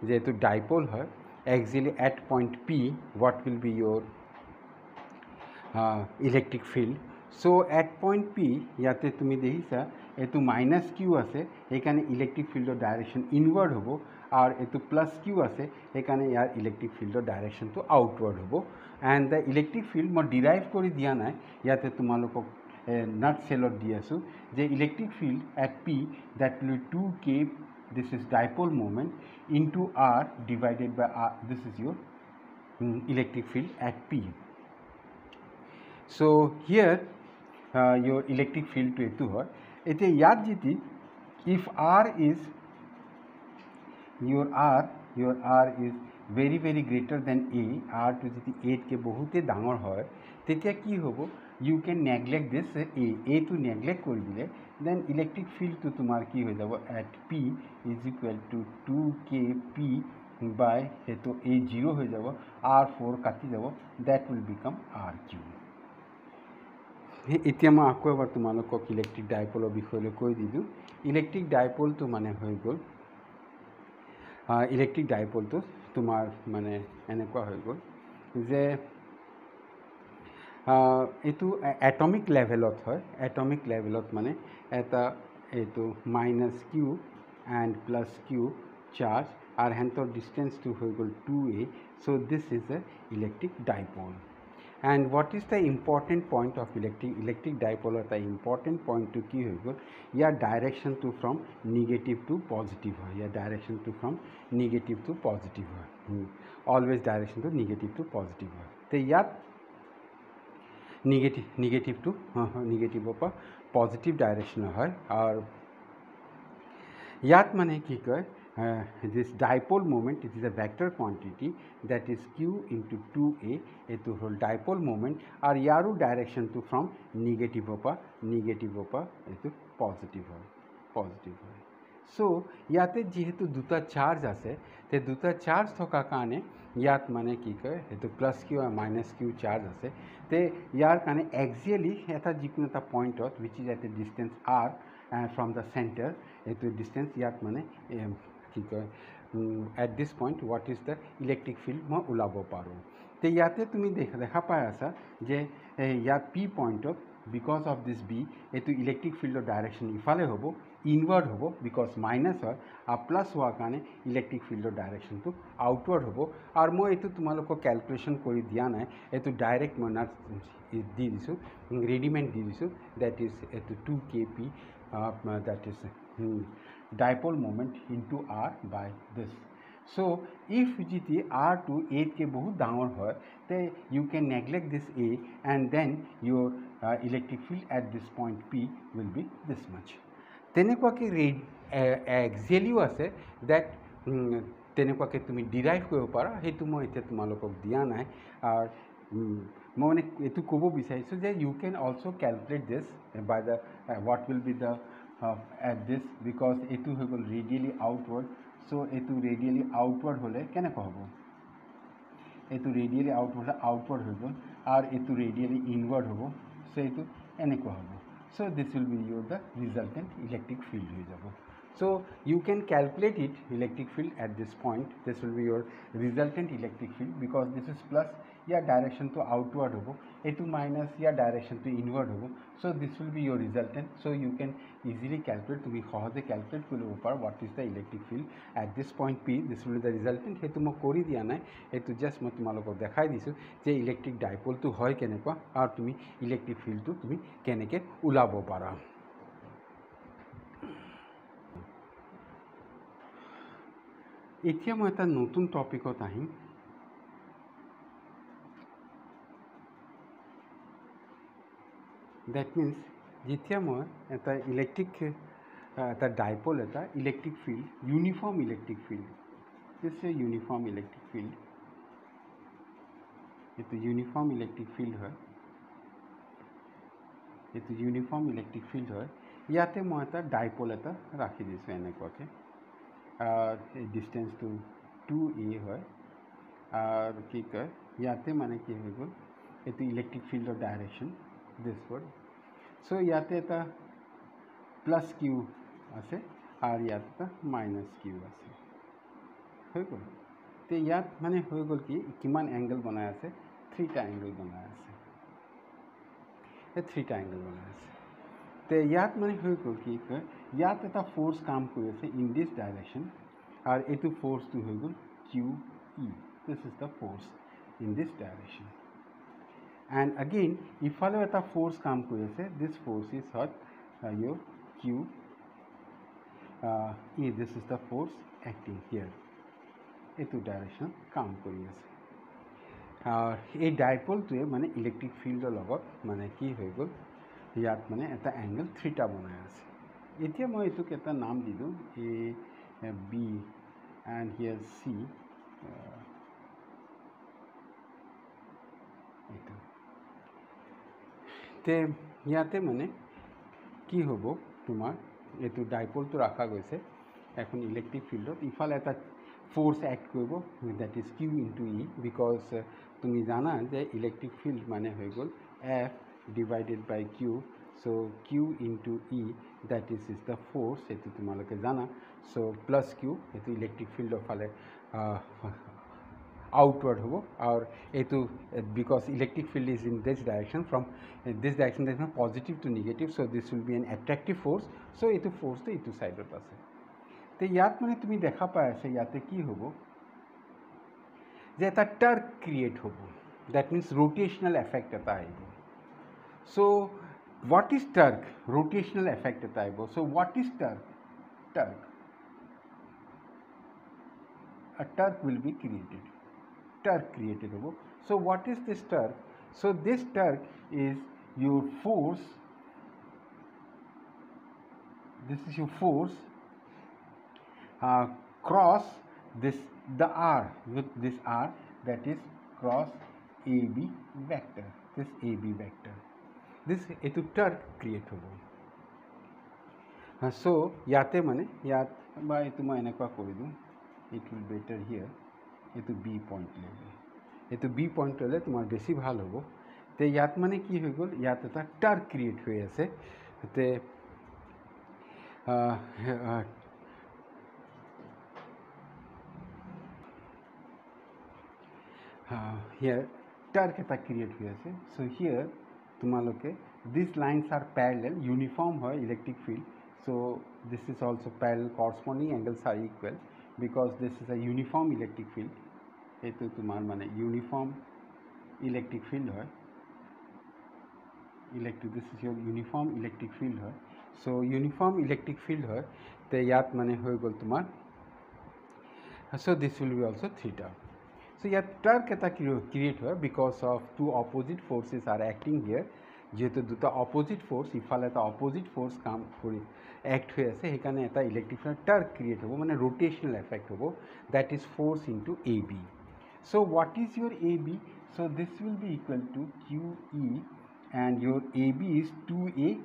যে এইটো ডাইপল হয় axially at point P what will be your electric field. So' at point P ইয়াতে তুমি দেখিছা এইটো মাইনাছ কিউ আছে সেইকাৰণে ইলেক্ট্ৰিক ফিল্ডৰ ডাইৰেকশ্যন ইনৱাৰ্ড হ'ব আৰু এইটো প্লাছ কিউ আছে সেইকাৰণে ইয়াৰ ইলেক্ট্ৰিক ফিল্ডৰ ডাইৰেকশ্যনটো আউটৱাৰ্ড হ'ব। এণ্ড দ্য ইলেক্ট্ৰিক ফিল্ড মই ডিৰাইভ কৰি দিয়া নাই ইয়াতে তোমালোকক নাট চেলত দি আছোঁ যে electric field at P that will 2k, this is dipole movement into R divided by R, this is your electric field at P. So' here your electric field to etu hoy ete yat jiti if r is your r is very greater than a, r to jiti 8 ke bahute dangor hoy tetia ki hobo you can neglect this a to neglect kori dile then electric field to tumar ki hoy jabo at p is equal to 2k p by eto a 0 hoy jabo r4 kati jabo that will become rq. এতিয়া মই আকৌ এবাৰ তোমালোকক electric ডাইপলৰ বিষয়লৈ কৈ দিলোঁ। Electric ডাইপলটো মানে হৈ গ'ল ইলেক্ট্ৰিক ডাইপলটো তোমাৰ মানে এনেকুৱা হৈ গ'ল যে এইটো এটমিক লেভেলত হয়। এটমিক লেভেলত মানে এটা এইটো minus Q and plus Q charge আৰু হেণ্টৰ ডিষ্টেঞ্চটো হৈ গ'ল 2a। So' this is a electric dipole. And what is the important point of electric dipole? The important point to ki hoy gol ya direction to from negative to positive hoy, ya direction to from negative to positive hoy, always direction to negative to positive hoy। te yat negative to negative opa positive direction hoy aur yat mane ki koy this dipole moment it is a vector quantity that is q into 2a etu hol dipole moment আর ইয়ারও direction to from negative ওপা এটো positive হয় so ইয়াতে যেহেতু দুটা charge আছে তে দুটা চার্জ থকাৰ কাৰণে ইয়াত মানে কি কয় এটো প্লাছ কিউ আৰু মাইনাছ কিউ চাৰ্জ আছে তে ইয়াৰ কাৰণে এক্সিয়েলি এটা যিকোনো এটা পইণ্টত wish is at a distance R from the centre এইটো ডিষ্টেঞ্চ ইয়াত মানে কি কয় at this point what is the electric field মই ওলাব পাৰোঁ। তো ইয়াতে তুমি দেখা পাই আছা যে ইয়াত পি পইণ্টত বিকজ অফ দিছ বি এইটো ইলেক্ট্ৰিক ফিল্ডৰ ডাইৰেকশ্যন ইফালে হ'ব ইনৱাৰ্ড হ'ব বিকজ মাইনাছ হয় আৰু প্লাছ হোৱাৰ কাৰণে ইলেক্ট্ৰিক ফিল্ডৰ ডাইৰেকশ্যনটো আউটৱাৰ্ড হ'ব। আৰু মই এইটো তোমালোকক কেলকুলেশ্যন কৰি দিয়া নাই, এইটো ডাইৰেক্ট মই নাট দি দিছোঁ ৰেডিমেড দি দিছোঁ দেট ইজ এইটো 2kp that is dipole moment into r by this. So if jiti r to 8 ke bahut dangor hoy te you can neglect this a and then your electric field at this point p will be this much. Tenekwa ki axially ase that তেনেকুৱাকৈ তুমি derive কৰিব পাৰা, সেইটো মই এতিয়া তোমালোকক দিয়া নাই। আৰু মই মানে এইটো ক'ব বিচাৰিছোঁ যে you can also' calculate this by the what will be the at this, because এইটো হৈ গ'ল ৰেডিয়েলি আউটৱাৰ্ড। চ' এইটো ৰেডিয়েলি আউটৱাৰ্ড হ'লে কেনেকুৱা হ'ব, এইটো ৰেডিয়েলি আউটৱাৰ্ড হৈ গ'ল, আৰু এইটো ৰেডিয়েলি ইনৱাৰ্ড হ'ব। চ' এইটো এনেকুৱা হ'ব। So' this will be your the resultant electric field হৈ যাব। So you can calculate it electric field at this point. This will be your resultant electric field, because this is plus या direction to outward होगा, A2 minus या direction to inward होगा. So this will be your resultant. So you can easily calculate, तुम्हें सहजे calculate कर लो ऊपर what is the electric field at this point P. This will be the resultant. ये तुम्हें कोरी दिया ना, ये तो just मैं तुम्हारे को दिखाई दिसो जे electric dipole तो है केने को, और तुम्हें electric field तो तुम्हें केने के उलाबो पारा। এতিয়া মই এটা নতুন টপিকত আহিম। দ্যাট মিন্স যেতিয়া মই এটা ইলেক্ট্ৰিক এটা ডাইপল এটা electric field, uniform electric field, this is uniform electric field, এইটো ইউনিফৰ্ম ইলেক্ট্ৰিক ফিল্ড হয়, এইটো ইউনিফৰ্ম ইলেক্ট্ৰিক ফিল্ড হয়। ইয়াতে মই এটা ডাইপল এটা ৰাখি দিছোঁ এনেকুৱাকৈ, ডিষ্টেঞ্চটো 2a হয়, আৰু কি কয় ইয়াতে মানে কি হৈ গ'ল, এইটো ইলেক্ট্ৰিক ফিল্ডৰ ডাইৰেকশ্যন দিছ ৱৰ্ড। চ' ইয়াতে এটা প্লাছ কিউ আছে, আৰু ইয়াত এটা মাইনাছ কিউ আছে, হৈ গ'ল। তো ইয়াত মানে হৈ গ'ল কি, কিমান এংগল বনাই আছে, 3টা এংগল বনাই আছে, এই 3টা এংগল বনাই আছে। তো ইয়াত মানে হৈ গ'ল কি কয়, ইয়াত এটা ফ'ৰ্চ কাম কৰি আছে ইন দিছ ডাইৰেকশ্যন, আৰু এইটো ফ'ৰ্চটো হৈ গ'ল Q E, this is the force in this direction. And again ইফালেও এটা ফ'ৰ্চ কাম কৰি আছে, this force is what your Q E, this is the force acting here, এইটো ডাইৰেকশ্যনত কাম কৰি আছে। এই ডাইপলটোৱে মানে ইলেক্ট্ৰিক ফিল্ডৰ লগত মানে কি হৈ গ'ল, ইয়াত মানে এটা এংগল 3টা বনাই আছে। এতিয়া মই এইটোক এটা নাম দিলোঁ A B and here C, এইটো। তে ইয়াতে মানে কি হ'ব, তোমাৰ এইটো ডাইপলটো ৰখা গৈছে এখন ইলেক্ট্ৰিক ফিল্ডত, ইফালে এটা ফ'ৰ্চ এক্ট কৰিব, that is Q into E, because তুমি জানা যে ইলেক্ট্ৰিক ফিল্ড মানে হৈ গ'ল F divided by Q. So' Q into E that is the force, এইটো তোমালোকে জানা। চ' প্লাছ কিউ, এইটো ইলেক্ট্ৰিক ফিল্ডৰ ফালে আউটৱাৰ্ড হ'ব, আৰু এইটো because electric field is in this direction, from this direction that means positive to negative. So' this will be an attractive force. চ' এইটো ফ'ৰ্চটো এইটো ছাইডত আছে। তো ইয়াত মানে তুমি দেখা পাই আছে ইয়াতে কি হ'ব, যে এটা টাৰ্ক ক্ৰিয়েট হ'ব, দ্যাট মিন্স ৰোটেশ্যনেল এফেক্ট এটা আহিব। So' what is torque, rotational effect এটা আহিব। So' what is torque, torque, a torque will be created, torque created hobo. So what is this torque? So this torque is your force, this is your force cross this the r, with this r, that is cross AB vector, this AB vector, this etu torque create hobo. So yate mane yat ba etu moi enekwa kori du, it will better here, etu B point lebe, etu B point lele tumar beshi bhal hobo। te yat mane ki hoy gol, yat eta torque create hoy ase, te here torque eta create hoy ase। so here tumaloke these lines are parallel, uniform hoy electric field, so this is also parallel, corresponding angles are equal, because this is a uniform electric field, etu tumar mane uniform electric field hoy, electric, this is your uniform electric field hoy। so uniform electric field hoy, te yat mane hoy gol tumar, so this will be also theta। so yat torque eta create hoy because of two opposite forces are acting here। যেহেতু দুটা opposite force ইফালে এটা opposite force কাম কৰি act হৈ আছে সেইকাৰণে এটা ইলেক্ট্ৰিক ফিল্ড টাৰ্ক ক্ৰিয়েট হ'ব মানে ৰোটেশনাল এফেক্ট হ'ব that is force into A B so what is your A B so this will be equal to Q E and your AB is 2A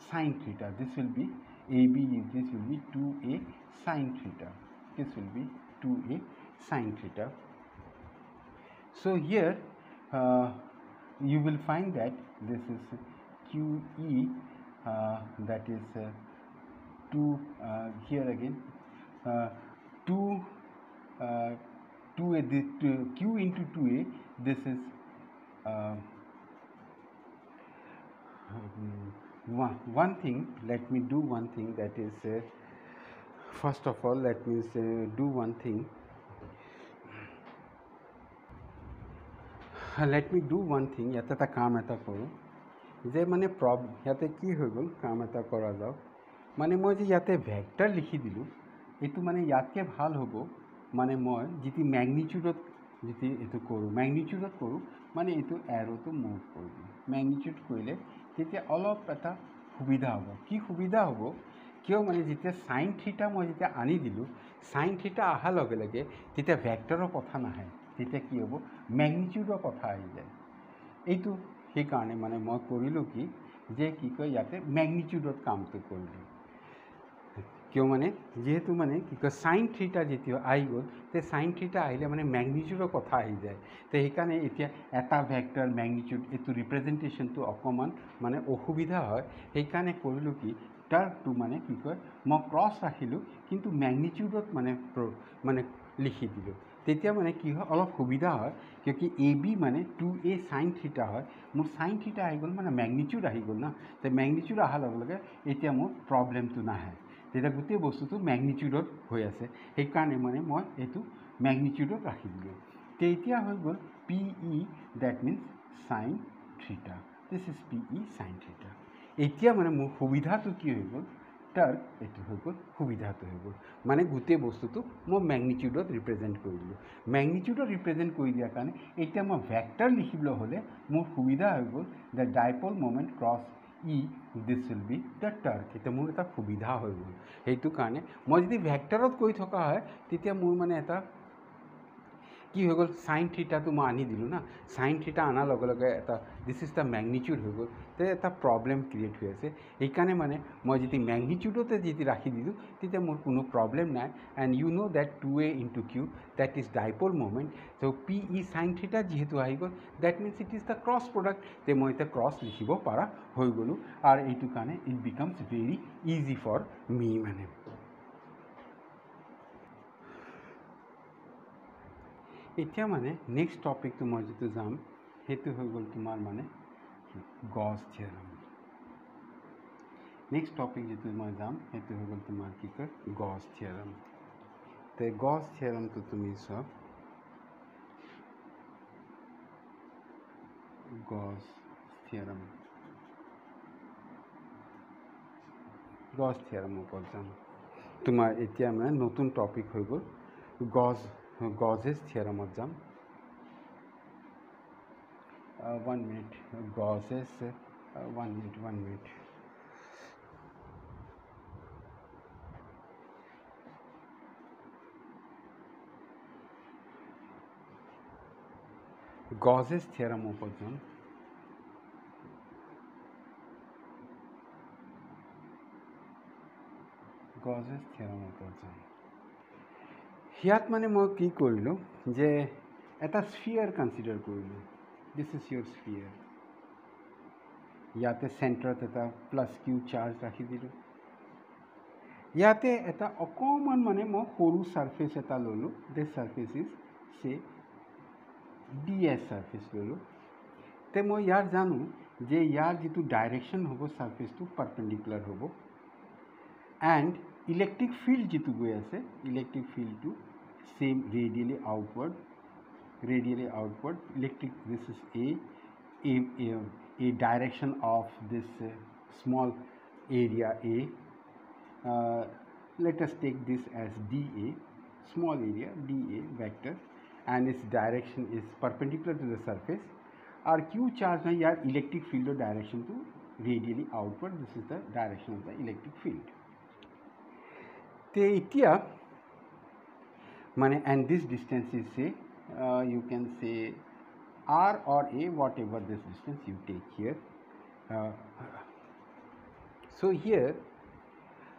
sin theta. This will be AB is this will be 2A sin theta. This will be 2A sin theta. So here you will find that this is QE that is 2 here again 2A Q into 2A this is one thing. Let me do one thing, that is first of all let me do one thing. Let me do one thing. ইয়াতে এটা কাম এটা কৰোঁ যে মানে ইয়াতে কি হৈ গ'ল কাম এটা কৰা যাওক মানে মই যে ইয়াতে ভেক্টৰ লিখি দিলোঁ এইটো মানে ইয়াতকৈ ভাল হ'ব মানে মই যিটো মেগনিটিউডত যিটো এইটো কৰোঁ মেগনিটিউডত কৰোঁ মানে এইটো এৰোটো মুভ কৰি দিওঁ মেগনিটিউড কৰিলে তেতিয়া অলপ এটা সুবিধা হ'ব কি সুবিধা হ'ব কিয় মানে যেতিয়া সাইন থিটা মই যেতিয়া আনি দিলোঁ সাইন থিটা অহাৰ লগে লগে তেতিয়া ভেক্টৰৰ কথা নাহে তেতিয়া কি হ'ব মেগনিটিউডৰ কথা আহি যায় এইটো সেইকাৰণে মানে মই কৰিলোঁ কি যে কি কয় ইয়াতে মেগনিটিউডত কামটো কৰিলোঁ কিয় মানে যেহেতু মানে কি কয় সাইন থিটা যেতিয়া আহি গ'ল তে সাইন থিটা আহিলে মানে মেগনিটিউডৰ কথা আহি যায় তো সেইকাৰণে এতিয়া এটা ভেক্টৰ মেগনিটিউড এইটো ৰিপ্ৰেজেণ্টেশ্যনটো অকণমান মানে অসুবিধা হয় সেইকাৰণে কৰিলোঁ কি টাৰ্কটো মানে কি কয় মই ক্ৰছ ৰাখিলোঁ কিন্তু মেগনিটিউডত মানে লিখি দিলোঁ তেতিয়া মানে কি হয় অলপ সুবিধা হয় কিয় কি এ বি মানে 2A সাইন থিটা হয় মোৰ সাইন থিটা আহি গ'ল মানে মেগনিটিউড আহি গ'ল না তো মেগনিটিউড অহাৰ লগে লগে এতিয়া মোৰ প্ৰব্লেমটো নাহে তেতিয়া গোটেই বস্তুটো মেগনিটিউডত হৈ আছে সেইকাৰণে মানে মই এইটো মেগনিটিউডত ৰাখি দিলোঁ তো এতিয়া হৈ গ'ল P E that means sine theta this is P E sine থিটা এতিয়া মানে মোৰ সুবিধাটো কি হৈ গ'ল টাৰ্ক এইটো হৈ গ'ল সুবিধাটো হৈ গ'ল মানে গোটেই বস্তুটো মই মেগনিটিউডত ৰিপ্ৰেজেণ্ট কৰি দিলোঁ মেগনিটিউডত ৰিপ্ৰেজেণ্ট কৰি দিয়াৰ কাৰণে এতিয়া মই ভেক্টৰ লিখিবলৈ হ'লে মোৰ সুবিধা হৈ গ'ল the dipole moment cross E this will be the torque এতিয়া মোৰ এটা সুবিধা হৈ গ'ল সেইটো কাৰণে মই যদি ভেক্টৰত কৈ থকা হয় তেতিয়া মোৰ মানে এটা কি হৈ গ'ল সাইন থিটাটো মই আনি দিলোঁ না সাইন থিটা অনাৰ লগে লগে এটা দিছ ইজ দ্য মেগনিটিউড হৈ গ'ল তো এটা প্ৰব্লেম ক্ৰিয়েট হৈ আছে সেইকাৰণে মানে মই যদি মেগনিটিউডতে যদি ৰাখি দিলোঁ তেতিয়া মোৰ কোনো প্ৰব্লেম নাই and you know' that 2A into Q that is dipole moment so' P E sine theta যিহেতু আহি গ'ল that means it is the cross product তে মই এতিয়া ক্ৰছ লিখিব পৰা হৈ গ'লোঁ আৰু এইটো কাৰণে it becomes very easy for me মানে এতিয়া মানে নেক্সট টপিকটো মই যিটো যাম সেইটো হৈ গ'ল তোমাৰ মানে গছ থিয়ৰম নেক্সট টপিক যিটো মই যাম সেইটো হৈ গ'ল তোমাৰ কি কয় গছ থিয়ৰম তে গছ থিয়ৰমটো তুমি চোৱা গছ থিয়ৰম ওপৰত যাম তোমাৰ এতিয়া মানে নতুন টপিক হৈ গ'ল গজেছ থিয়ৰমত যাম 1 minute gauges 1 minute gauges theorem ওপৰত যাম গজেছ থিয়ৰম ওপৰত যাম ইয়াত মানে মই কি কৰিলোঁ যে এটা স্ফিয়াৰ কনচিডাৰ কৰিলোঁ দিছ ইজ ইয়ৰ স্ফিয়াৰ ইয়াতে চেণ্টাৰত এটা প্লাছ কিউ চাৰ্জ ৰাখি দিলোঁ ইয়াতে এটা অকণমান মানে মই সৰু ছাৰ্ফেচ এটা ল'লোঁ দিছ ছাৰ্ফেচ ইজ চে ডি এছ ছাৰ্ফেচ ল'লোঁ তে মই ইয়াৰ জানো যে ইয়াৰ যিটো ডাইৰেকশ্যন হ'ব ছাৰ্ফেচটো পাৰপেণ্ডিকুলাৰ হ'ব এণ্ড ইলেক্ট্ৰিক ফিল্ড যিটো গৈ আছে ইলেক্ট্ৰিক ফিল্ডটো same radially outward electric this is a direction of this small area A let us take this as dA small area dA vector and its direction is perpendicular to the surface और q charge में यार electric field direction to radially outward this is the direction of the electric field ते इतिया माने and this distance is say you can say r or a whatever this distance you take here so here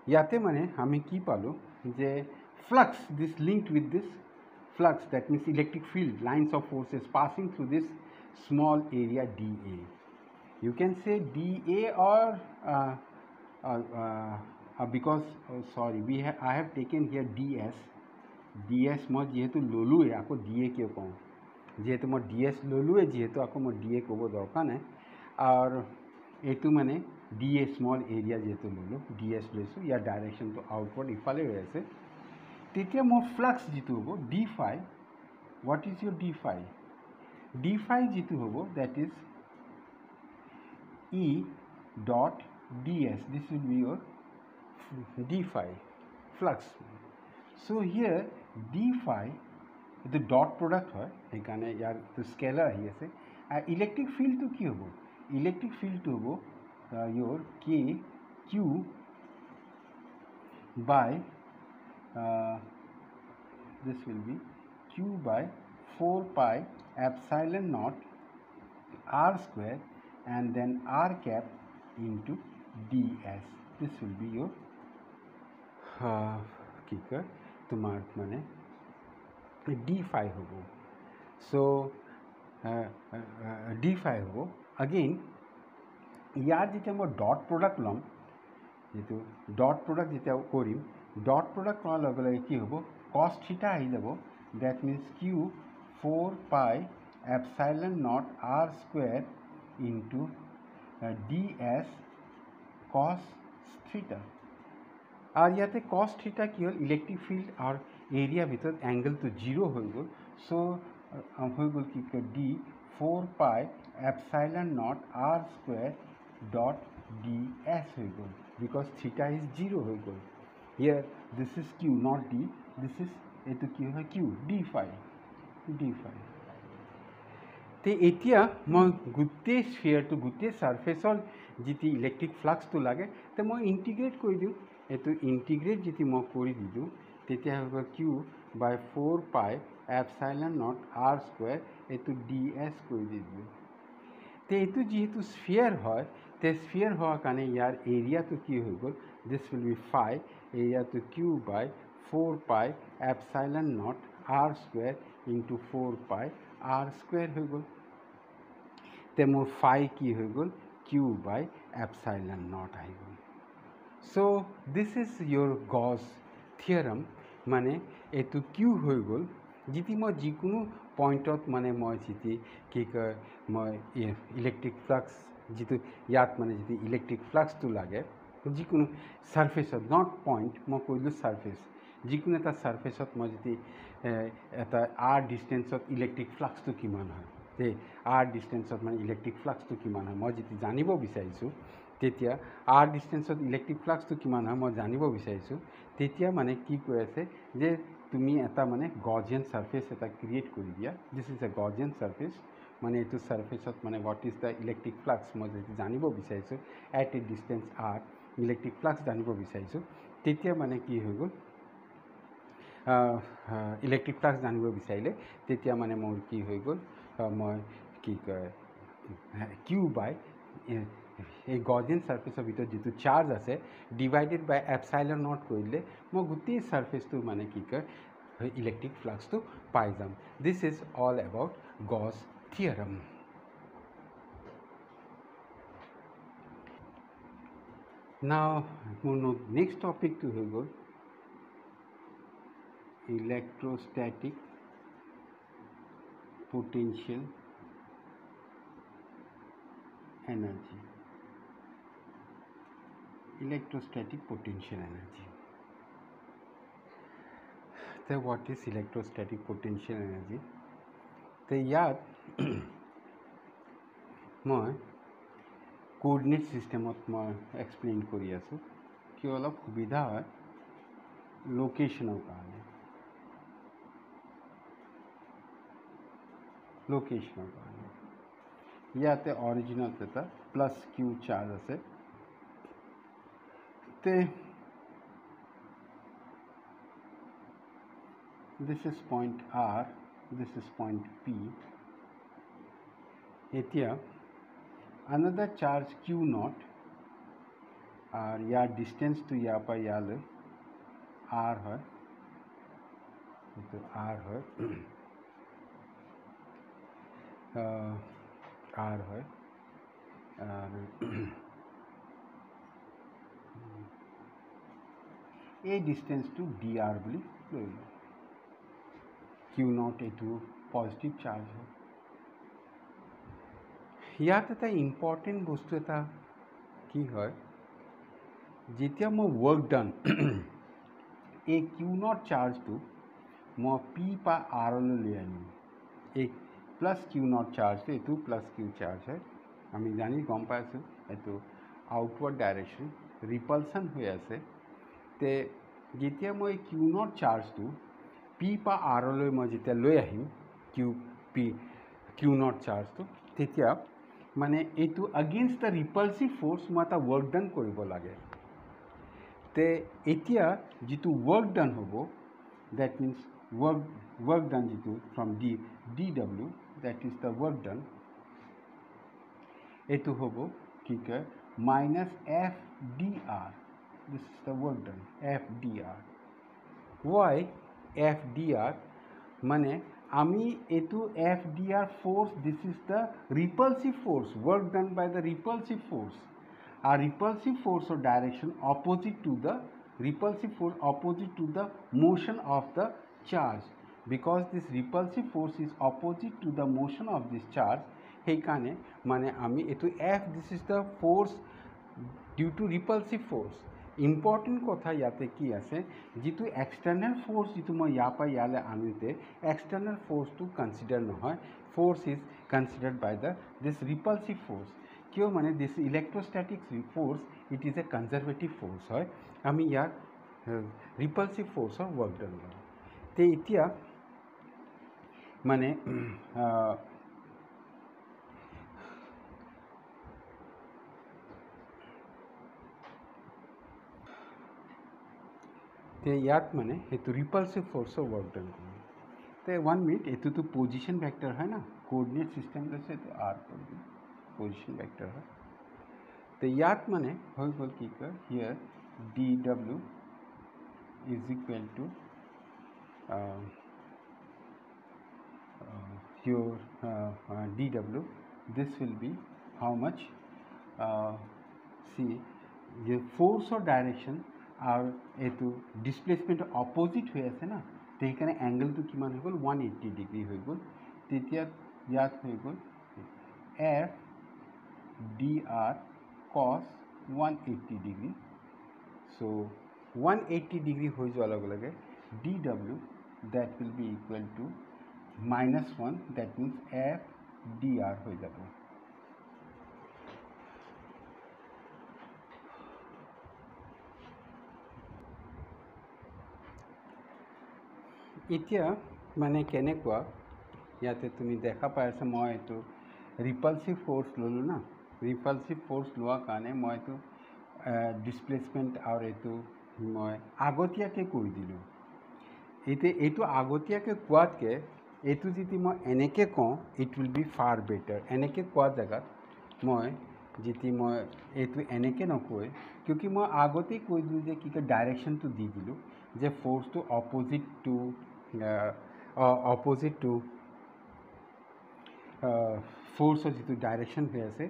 याते माने हमें की पालो जे flux this linked with this flux that means electric field lines of forces passing through this small area dA you can say dA or because sorry I have taken here ds मैं जेहेतु लुए आको da क्यों कहूँ जेहेतु मैं ds लुए जेहेतु आको मैं da कब दरकार ना और ये माने da स्मॉल एरिया जेहेतु लुलो ds लैसो या डायरेक्शन तो आउटवर्ड इफाले वैसे तेतिया मोर फ्लक्स जीतु होबो d phi what is your d phi जीतु होबो that is e dot ds this will be your d phi flux so here d phi the dot product হয় এখানে ইয়ার তো scalar আহি আছে আর ইলেকট্রিক ফিল্ড তো কি হবো ইলেকট্রিক ফিল্ড তো হবো your k q by this will be q by 4 pi epsilon naught r square and then r cap into ds this will be your kicker তোমার মানে d phi होबो so d phi होबो again यार जेटा मैं dot product लम जेतु dot product जेटा करिम डॉट प्रोडक्ट करार लगे लगे कि होबो cos थीटा आइ जाबो that means q 4 pi epsilon naught r square into ds cos theta और याते cos थीटा की हल इलेक्ट्रिक फील्ड और एरिया भीतर एंगल तो जीरो हो गल सो हो गल कि d 4 pi epsilon naught r square dot ds हो गल because theta is zero हो गल here this is q not d this is ये तो क्या है q d phi ते एतिया मैं गुत्ते स्फीयर तो गुत्ते सरफेसर जीती इलेक्ट्रिक फ्लक्स तो लगे तो मैं इंटीग्रेट कर दूँ ये तो इंटीग्रेट जीती मैं कर दीदूँ तेतिया होगा q by 4 pi epsilon naught r square ये तो ds कर दीदूँ तो ये तो जेहेतु स्फीयर है तो स्फीयर हुआ काने यार एरिया तो की हो गल this will B phi area तो q by 4 pi epsilon naught r square into 4 pi r square हो गल तो मोर phi की हो गल q by epsilon naught आई गल so this is your Gauss theorem माने ये तो q हो गल जीती मैं जिकुनो पॉइंटत माने मैं जीती कि मैं इलेक्ट्रिक फ्लक्स जीतु याद माने जीती इलेक्ट्रिक फ्लक्स तो लगे जिकुनो सारफेस नट पॉइंट मैं कहलु सारफेस जिकुनो एटा सारफेसत मैं जीती एटा r डिस्टेंसत इलेक्ट्रिक फ्लक्स तो किमान है ते r डिस्टेंसत माने इलेक्ट्रिक फ्लक्स तो किमान है मैं जीती जानिब बिचारिछु तेतिया r डिस्टेंसत इलेक्ट्रिक फ्लक्स तो किमान है मैं जानिब बिचारिछु तेतिया माने की কৈ আছে যে তুমি এটা মানে গজিয়ান সারফেস এটা ক্রিয়েট করে দিয়া this is a Gaussian surface মানে এইটো সারফেসত মানে what is the electric flux মই যদি জানিব বিচাৰিছোঁ at a distance r electric flux জানিব বিচাৰিছোঁ তেতিয়া মানে কি হৈ গ'ল ইলেক্ট্ৰিক ফ্লাক্স জানিব বিচাৰিলে তেতিয়া মানে মোৰ কি হৈ গ'ল মই কি কয় কিউ বাই এই গজিয়ান সাৰফেসৰ ভিতৰত যেটো চাৰ্জ আছে ডিভাইডেড বাই এপসাইলন নট কৰিলে মই গোটেই সারফেসটো মানে কি কয় ইলেক্ট্রিক ফ্লাক্সটো পাই যাম this is all about Gauss theorem now মোৰ নেক্সট টপিকটো হৈ গ'ল electrostatic potential energy electrostatic potential energy so what is electrostatic potential energy तो याद मैं कोऑर्डिनेट सिस्टमत मैं एक्सप्लेन करी आसो कि अलग सुविधा है लोकेशनर कारण ইয়াতে অৰিজিনত এটা প্লাছ কিউ চাৰ্জ আছে তে this is point R, this is point P. Etia another charge Q naught और यार distance to यहाँ पर यार R है तो R है R है और a distance to dr बोली Q naught এইটো পজিটিভ চাৰ্জ হয় ইয়াত এটা ইম্পৰ্টেণ্ট বস্তু এটা কি হয় যেতিয়া মই ৱৰ্ক ডান এই কিউ নট চাৰ্জটো মই পি বা আৰলৈ লৈ আনিম এই প্লাছ কিউ নট চাৰ্জটো এইটো প্লাছ কিউ চাৰ্জ হয় আমি জানি গম পাইছোঁ এইটো আউটৱাৰ্ড ডাইৰেকশ্যন ৰিপালশ্যন হৈ আছে তে যেতিয়া মই কিউ নট চাৰ্জটো পি বা আৰলৈ মই যেতিয়া লৈ আহিম কিউ নট চাৰ্জটো তেতিয়া মানে এইটো এগেইনষ্ট দ্য ৰিপালচিভ ফ'ৰ্চ মই এটা ৱৰ্ক ডান কৰিব লাগে তে এতিয়া যিটো ৱৰ্ক ডান হ'ব ডেট মিনছ ৱৰ্ক ডান যিটো from D W that is the work done এইটো হ'ব কি কয় minus F D R this is the work done F D R why F D R মানে আমি এইটো F D R force this is the repulsive force work done by the repulsive force আর repulsive force or direction opposite to the repulsive force opposite to the motion of the charge because this repulsive force is opposite to the motion of this charge heikane mane ami etu f this is the force due to repulsive force important kotha yate ki ase jitu external force jitu moi ya pa yale anite external force to consider no hoy force is considered by the this repulsive force क्यों माने this electrostatic force it is a conservative force है आमी यार repulsive force और work done ते इतिया माने ते यात माने हेतु रिपल्सिव फोर्स और वर्क डन ते 1 मिनट हेतु तो पोजीशन वेक्टर है ना कोऑर्डिनेट सिस्टम जैसे तो आर पर पोजिशन वेक्टर है तो याद माने हो गल की कर here D W is equal to your D W this will be how much see ये फोर्स और डायरेक्शन और ये डिस्प्लेसमेंट अपोजिट हो आसे ना तो ये एंगल तो किमान हो गल 180 डिग्री हो गल तेतिया याद हो गल F dr cos 180 degree so 180 degree हो जो अलग अलग है dw that will be equal to -1 that means f dr हो जाता है इतिया माने केनेकुआ याते तुमी देखा पाए से मैं तो रिपल्सिव फोर्स ललो ना रिपल्सिव फोर्स लोৱাৰ কাৰণে মই এইটো ডিসপ্লেসমেন্ট আৰু এইটো মই আগতীয়াকে কৈ দিলোঁ এইটো আগতীয়াকে কোৱাতকে এইটো যদি মই এনেকে কওঁ ইট উইল বি ফাৰ বেটাৰ এনেকে কোৱা জায়গাত মই যদি মই এইটো এনেকে নকৈ কিউকি মই আগতেই কৈ দিলোঁ যে কি ডাইৰেকশনটো দি দিলোঁ যে ফোৰ্সটো অপোজিট টু ফোৰ্সৰ যিটো ডাইৰেকশ্যন হৈ আছে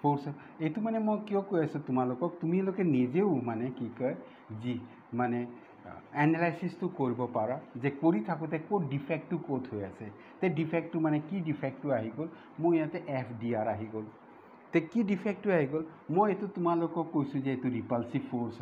ফোর্স এইটো মানে মই কিয় কৈ আছোঁ তোমালোকক তুমিলোকে নিজেও মানে কি কয় যি মানে এনালাইসিসটো কৰিব পাৰা যে কৰি থাকোঁতে ক'ত ডিফেক্টটো ক'ত হৈ আছে তে ডিফেক্টটো মানে কি ডিফেক্টটো আহি গ'ল মোৰ ইয়াতে এফ ডি আৰ আহি গ'ল তে কি ডিফেক্টটো আহি গ'ল মই এইটো তোমালোকক কৈছোঁ যে এইটো ৰিপালচিভ ফোৰ্স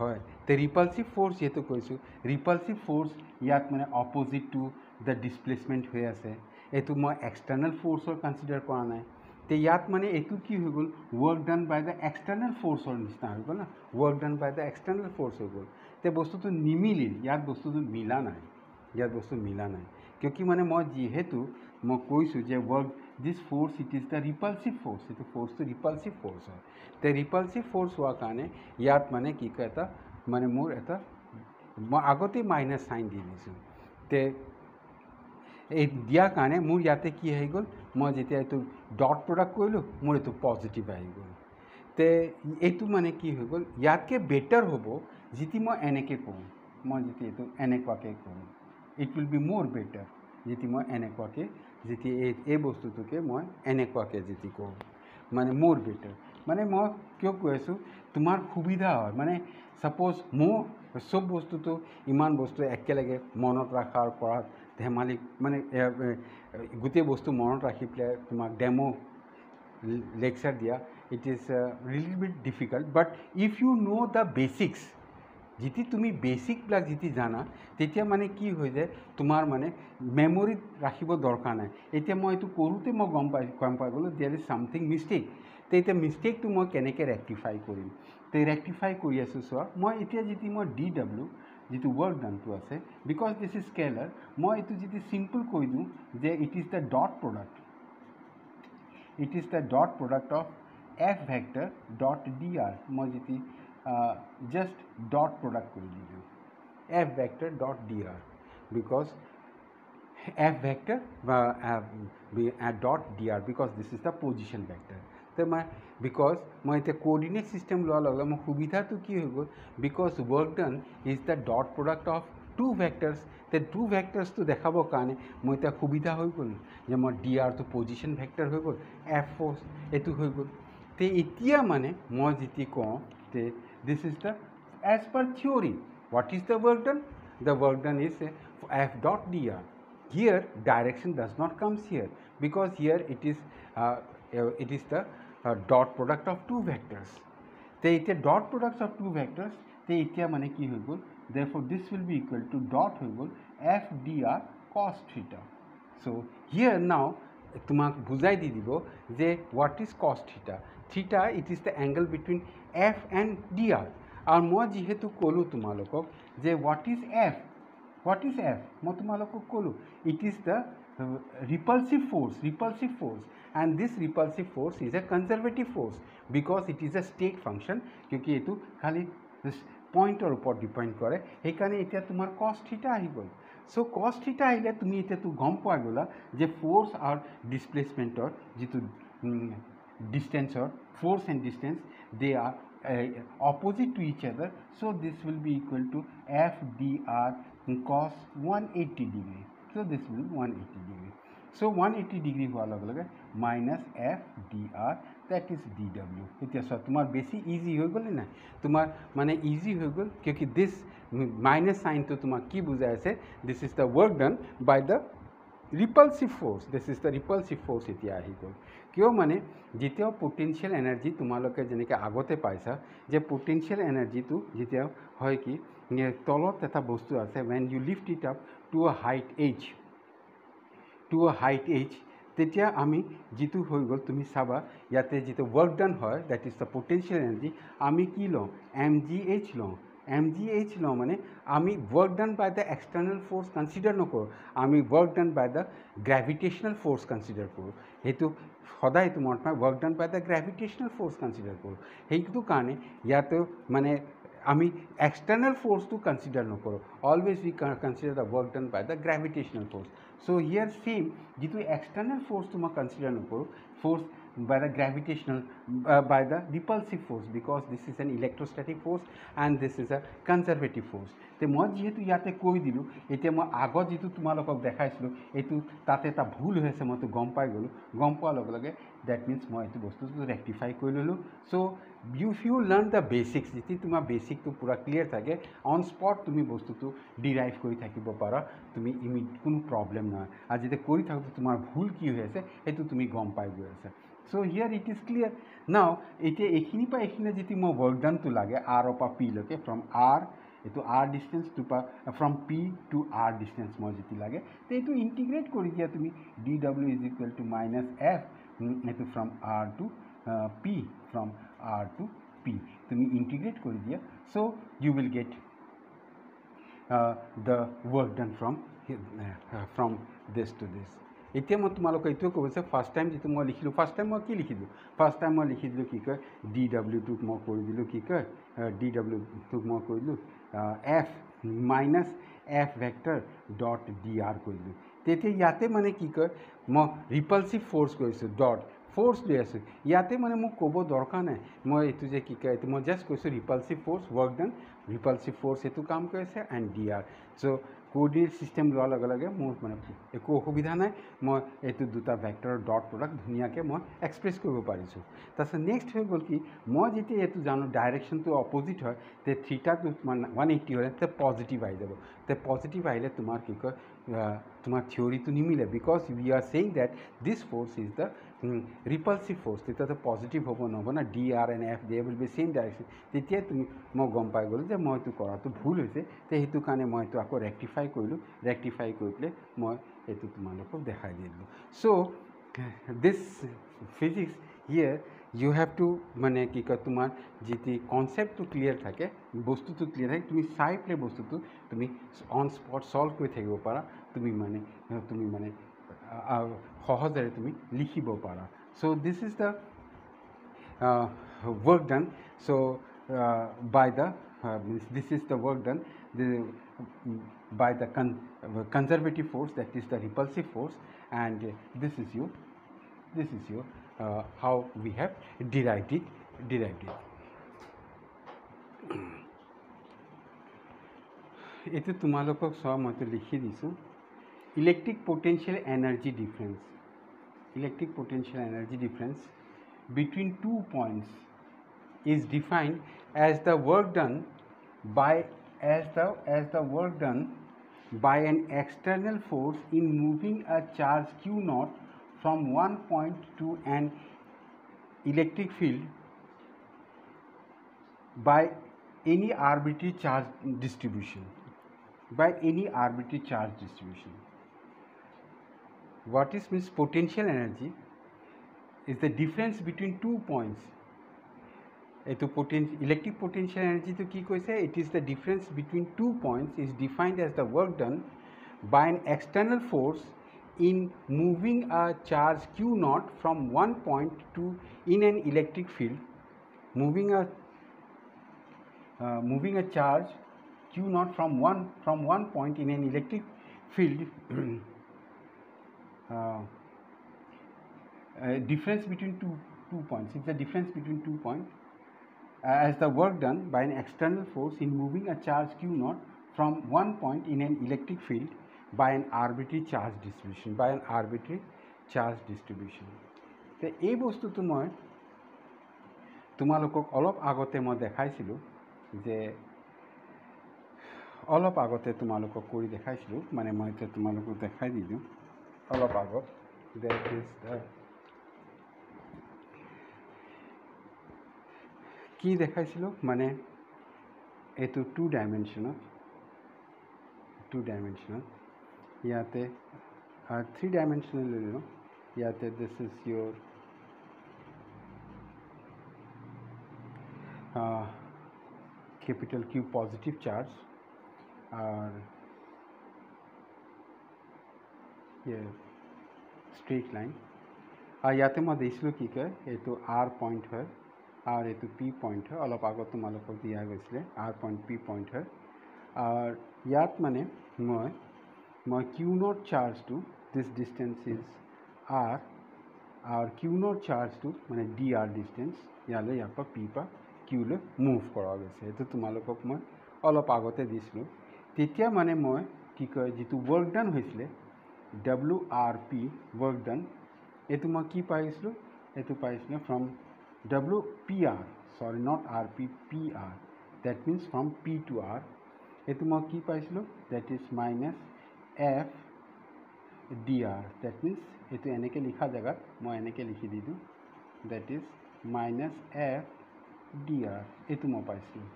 হয় তে ৰিপালচিভ ফোৰ্স যেহেতু কৈছোঁ ৰিপালচিভ ফোর্স ইয়াত মানে অপোজিট টু দ্য ডিসপ্লেসমেন্ট হৈ আছে এইটো মই এক্সটাৰ্নেল ফোৰ্সৰ কনসিডাৰ কৰা নাই তে ইয়াত মানে এইটো কি হৈ গ'ল work done by the external ফোৰ্সৰ নিচিনা হৈ গ'ল না work done by the external force হৈ গ'ল তে বস্তুটো নিমিলিল ইয়াত বস্তুটো মিলা নাই কিউকি মানে মই যিহেতু মই কৈছোঁ যে work this force, it is the repulsive force. It force to repulsive force হয়. The repulsive force হোৱাৰ কাৰণে ইয়াত মানে কি কয় এটা মানে মোৰ এটা মই আগতেই মাইনাছ চাইন দি দিছোঁ. তে এই দিয়াৰ কাৰণে মোৰ ইয়াতে কি হৈ গ'ল, মই যেতিয়া এইটো ডট প্ৰডাক্ট কৰিলোঁ মোৰ এইটো পজিটিভ আহি গ'ল. তে এইটো মানে কি হৈ গ'ল, ইয়াতকৈ বেটাৰ হ'ব যদি মই এনেকৈ কৰোঁ. মই যদি এইটো এনেকুৱাকৈ কৰোঁ, ইট উইল বি মোৰ বেটাৰ. যদি মই এনেকুৱাকৈ যেতিয়া এই বস্তুটোকে মই এনেকুৱাকৈ যদি কৰোঁ মানে মোৰ বেটাৰ. মানে মই কিয় কৈ আছোঁ, তোমাৰ সুবিধা হয়. মানে ছাপ'জ মোৰ চব বস্তুটো ইমান বস্তু একেলগে মনত ৰখাৰ পৰা ধেমালি মানে গোটেই বস্তু মনত ৰাখি পেলাই তোমাক ডেমো লেকচাৰ দিয়া, it is really bit difficult. But if you know' the basics, যদি তুমি বেচিকবিলাক যদি জানা তেতিয়া মানে কি হৈ যায়, তোমাৰ মানে মেমৰিত ৰাখিব দৰকাৰ নাই. এতিয়া মই এইটো কৰোঁতে মই গম পাই গ'লোঁ দেয়াৰ ইজ ছামথিং মিষ্টেক. তো এতিয়া মিষ্টেকটো মই কেনেকৈ ৰেক্টিফাই কৰিম, তো ৰেক্টিফাই কৰি আছোঁ. চোৱা, মই এতিয়া যদি মই DW যিটো ৱৰ্ক ডানটো আছে, বিকজ দিছ ইজ স্কেলাৰ, মই এইটো যদি চিম্পল কৈ দিওঁ যে it is the dot product, it is the dot product of F vector dot DR. মই যদি just dot product করে দিলাম F vector dot dr, because F vector dot dr, because this is the position vector. তো মই because মই এতিয়া coordinate system লোৱাৰ লগে মোৰ সুবিধাটো কি হৈ গ'ল, because work done is the dot product of two vectors. তে টু ভেক্টৰ্ছটো দেখাবৰ কাৰণে মই এতিয়া সুবিধা হৈ গ'ল যে মই DRটো পজিশ্যন ভেক্টৰ হৈ গ'ল, F ফ'ৰ্চ এইটো হৈ গ'ল. তে এতিয়া মানে মই যদি কওঁ তে this is the, as per theory, what is the work done? The work done is F dot dr. Here direction does not comes here, because here it is the dot product of two vectors. So it is dot products of two vectors. So it is mane ki hoy gol, therefore this will be equal to dot hoy gol F dr cos theta. So here now তোমাক বুঝাই দি দিব যে what is cos theta. Theta, it is the angle between F and dr. আৰু মই যিহেতু ক'লোঁ তোমালোকক যে what is F, মই তোমালোকক ক'লোঁ it is the repulsive force, and this repulsive force is a conservative force because it is a state function. क्योंकि এইটো খালি পইণ্টৰ ওপৰত ডিপেণ্ড কৰে, সেইকাৰণে এতিয়া তোমাৰ cos theta আহি গ'ল. চ' cos theta আহিলে তুমি এতিয়াতো গম পোৱা গ'লা যে ফ'ৰ্চ আৰু ডিছপ্লেচমেণ্টৰ যিটো ডিষ্টেঞ্চৰ force and distance, they are opposite to each other. So this will be equal to F dr cos 180 degree. So this will be 180 degree. So 180 degree হোৱাৰ লগে লগে minus F dr, that is DW. এতিয়া চোৱা তোমাৰ বেছি easy হৈ গ'ল নাই, তোমাৰ মানে ইজি হৈ গ'ল কিয়কি দিছ মাইনাছ চাইনটো তোমাক কি বুজাই আছে, this is the work done by the repulsive force. This is the repulsive force. এতিয়া আহি গ'ল কিয় মানে যেতিয়া পটেনশিয়েল এনাৰ্জি তোমালোকে যেনেকৈ আগতে পাইছা যে পটেনশিয়েল এনাৰ্জিটো যেতিয়া হয় কি তলত এটা বস্তু আছে, when you lift it up to a height h, তেতিয়া আমি যিটো হৈ গ'ল তুমি চাবা ইয়াতে যিটো ৱৰ্ক ডান হয়, that is the potential energy, আমি কি লওঁ mgh লওঁ. mgh লওঁ মানে আমি work done by the external force consider নকৰোঁ, আমি work done by the gravitational force consider কৰোঁ. সেইটো সদায় এইটো মনত পায়, work done by the gravitational force consider কৰোঁ. সেইটো কাৰণে ইয়াতে মানে আমি এক্সটাৰ্নেল ফ'ৰ্চটো কনচিডাৰ নকৰোঁ, always we consider the work done by the gravitational force. So' here চেম যিটো এক্সটাৰ্নেল ফ'ৰ্চটো মই কনচিডাৰ নকৰোঁ, force by the gravitational by the repulsive force, because this is an electrostatic force and this is a conservative force. তে মই যেহেতু ইয়াতে কৈ দিলোঁ, এতিয়া মই আগত যিটো তোমালোকক দেখাইছিলোঁ এইটো তাতে এটা ভুল হৈ আছে, মইতো গম পাই গ'লোঁ, গম পোৱাৰ লগে লগে ডেট মিনছ মই এইটো বস্তুটো ৰেক্টিফাই কৰি ল'লোঁ. So' if you learn the basics, যদি তোমাৰ বেচিকটো পূৰা ক্লিয়াৰ থাকে, অন স্পট তুমি বস্তুটো ডিৰাইভ কৰি থাকিব পাৰা, তুমি কোনো প্ৰব্লেম নহয়. আৰু যেতিয়া কৰি থাকোঁতে তোমাৰ ভুল কি হৈ আছে সেইটো তুমি গম পাই গৈ আছা. So here it is clear. Now এতিয়া এইখিনি পৰা এইখিনি যদি মই ৱৰ্ক ডানটো লাগে আৰৰ পৰা পি লৈকে, ফ্ৰম আৰ এইটো R distance to from P to R distance মই যদি লাগে, তো এইটো ইণ্টিগ্ৰেট কৰি দিয়া তুমি, DW is equal to minus F এইটো from R to P, from R to P তুমি ইণ্টিগ্ৰেট কৰি দিয়া. So' you will get the work done from this to this. এতিয়া মই তোমালোকক এইটোৱে ক'ব যে ফাৰ্ষ্ট টাইম যিটো মই লিখিলোঁ ফাৰ্ষ্ট টাইম মই কি লিখিলোঁ ফাৰ্ষ্ট টাইম মই লিখি দিলোঁ কি কয় ডি ডাব্লিউটোক মই কৰি দিলোঁ কি কয় ডি ডাব্লিউটোক মই কৰিলোঁ F minus F vector dot D R কৰিলোঁ তেতিয়া ইয়াতে মানে কি কয় মই ৰিপালচিভ ফ'ৰ্চ কৰিছোঁ ডট ফ'ৰ্চ লৈ আছোঁ ইয়াতে মানে মোক ক'ব দৰকাৰ নাই মই এইটো যে কি কয় এইটো মই জাষ্ট কৈছোঁ ৰিপালচিভ ফ'ৰ্চ ৱৰ্ক ডান ৰিপালচিভ ফ'ৰ্চ এইটো কাম কৰিছে and D R so' coordinate system লোৱাৰ লগে লগে মোৰ মানে একো অসুবিধা নাই মই এইটো দুটা ভেক্টৰৰ ডট প্ৰডাক্ট ধুনীয়াকৈ মই এক্সপ্ৰেছ কৰিব পাৰিছোঁ তাৰপিছত নেক্সট হৈ গ'ল কি মই যেতিয়া এইটো জানো ডাইৰেকশ্যনটো অপজিট হয় তে থিটাটো 180 হ'লে তে পজিটিভ আহি যাব তে পজিটিভ আহিলে তোমাৰ কি কয় তোমাৰ থিয়ৰিটো নিমিলে because we are saying that this force is the repulsive force তেতিয়াতো পজিটিভ হ'ব নহ'ব না D R and F they will be same direction তেতিয়াই তুমি মই গম পাই গ'লোঁ যে মই এইটো কৰাটো ভুল হৈছে তে সেইটো কাৰণে মই এইটো আকৌ ৰেক্টিফাই কৰিলোঁ ৰেক্টিফাই কৰি পেলাই মই এইটো তোমালোকক দেখাই দিলোঁ so' this physics here you have to মানে কি কয় তোমাৰ যিটো কনচেপ্টটো ক্লিয়াৰ থাকে বস্তুটো ক্লিয়াৰ থাকে তুমি চাই পেলাই বস্তুটো তুমি অন স্পট ছল্ভ কৰি থাকিব পাৰা তুমি মানে সহজেৰে তুমি লিখিব পাৰা so' this is the work done so by the this is the work done by the conservative force that is the repulsive force and this is your how we have derived it এইটো তোমালোকক চোৱা মইতো লিখি দিছোঁ electric potential energy difference between 2 points is defined as the work done by an external force in moving a charge q naught from one point to an electric field by any arbitrary charge distribution. What is means potential energy is the difference between 2 points. Electric potential energy to ki koise it is the difference between 2 points is defined as the work done by an external force in moving a charge q naught from one point to in an electric field moving a charge q naught from one point in an electric field difference between two points. It's the difference between 2 points as the work done by an external force in moving a charge q naught from one point in an electric field by an arbitrary charge distribution. তো এই বস্তুটো মই তোমালোকক অলপ আগতে মই দেখাইছিলোঁ যে অলপ আগতে তোমালোকক কৰি দেখাইছিলোঁ মানে মই এতিয়া তোমালোকক দেখাই দিলোঁ অলপ আগত that is the কি দেখাইছিলোঁ মানে এইটো টু ডাইমেনশ্যনত ইয়াতে থ্ৰী ডাইমেনশ্যনেল লৈ লওঁ ইয়াতে দিছ is your capital Q positive charge और ये straight line और याते मैं दिसलो की कह ये तो R point है और ये तो P point है अलग आगो तो मालूम को दिया है इसलिए R point P point है और यात मने मैं Q naught charge to this distance is R और Q naught charge to मने DR distance याले यहाँ पर P पर কিউলে মুভ কৰা গৈছে এইটো তোমালোকক মই অলপ আগতে দিছিলোঁ তেতিয়া মানে মই কি কয় যিটো ৱৰ্ক ডান হৈছিলে WRP ৱৰ্ক ডান এইটো মই কি পাইছিলোঁ এইটো পাইছিলোঁ ফ্ৰম WPR সৰি not RP PR that means from P to R এইটো মই কি পাইছিলোঁ that is minus F DR that means এইটো এনেকৈ লিখা জেগাত মই এনেকৈ লিখি দিলোঁ that is minus F DR এইটো মই পাইছিলোঁ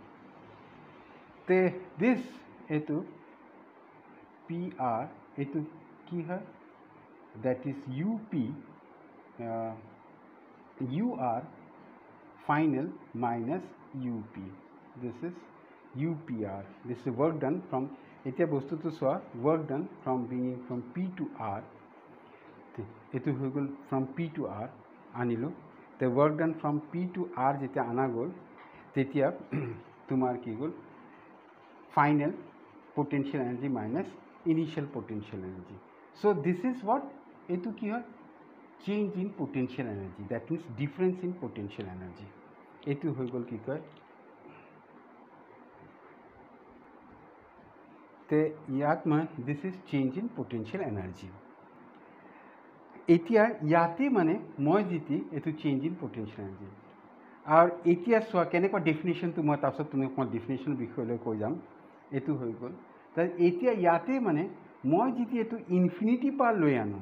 তে দিছ এইটো PR এইটো কি হয় that is UP UR final minus UP this is UPR this is work done from এতিয়া বস্তুটো চোৱা work done from being from P to R এইটো হৈ গ'ল ফ্ৰম পি টু আৰ আনিলোঁ তে work done from P to R যেতিয়া অনা গ'ল তেতিয়া তোমাৰ কি গ'ল final potential energy minus initial potential energy. So this is what এইটো কি হয় change in potential energy, that means difference in potential energy. এইটো হৈ গ'ল কি কয় তে ইয়াত মানে this is change in potential energy. এতিয়া ইয়াতে মানে মই যেতি এইটো চেঞ্জ ইন পটেনচিয়েল এনাৰ্জি আৰু এতিয়া চোৱা কেনেকুৱা ডেফিনেশ্যনটো মই তাৰপিছত তুমি অকণমান ডেফিনেশ্যনৰ বিষয়লৈ কৈ যাম এইটো হৈ গ'ল তাৰ এতিয়া ইয়াতে মানে মই যেতিয়া এইটো ইনফিনিটি পাৰ লৈ আনো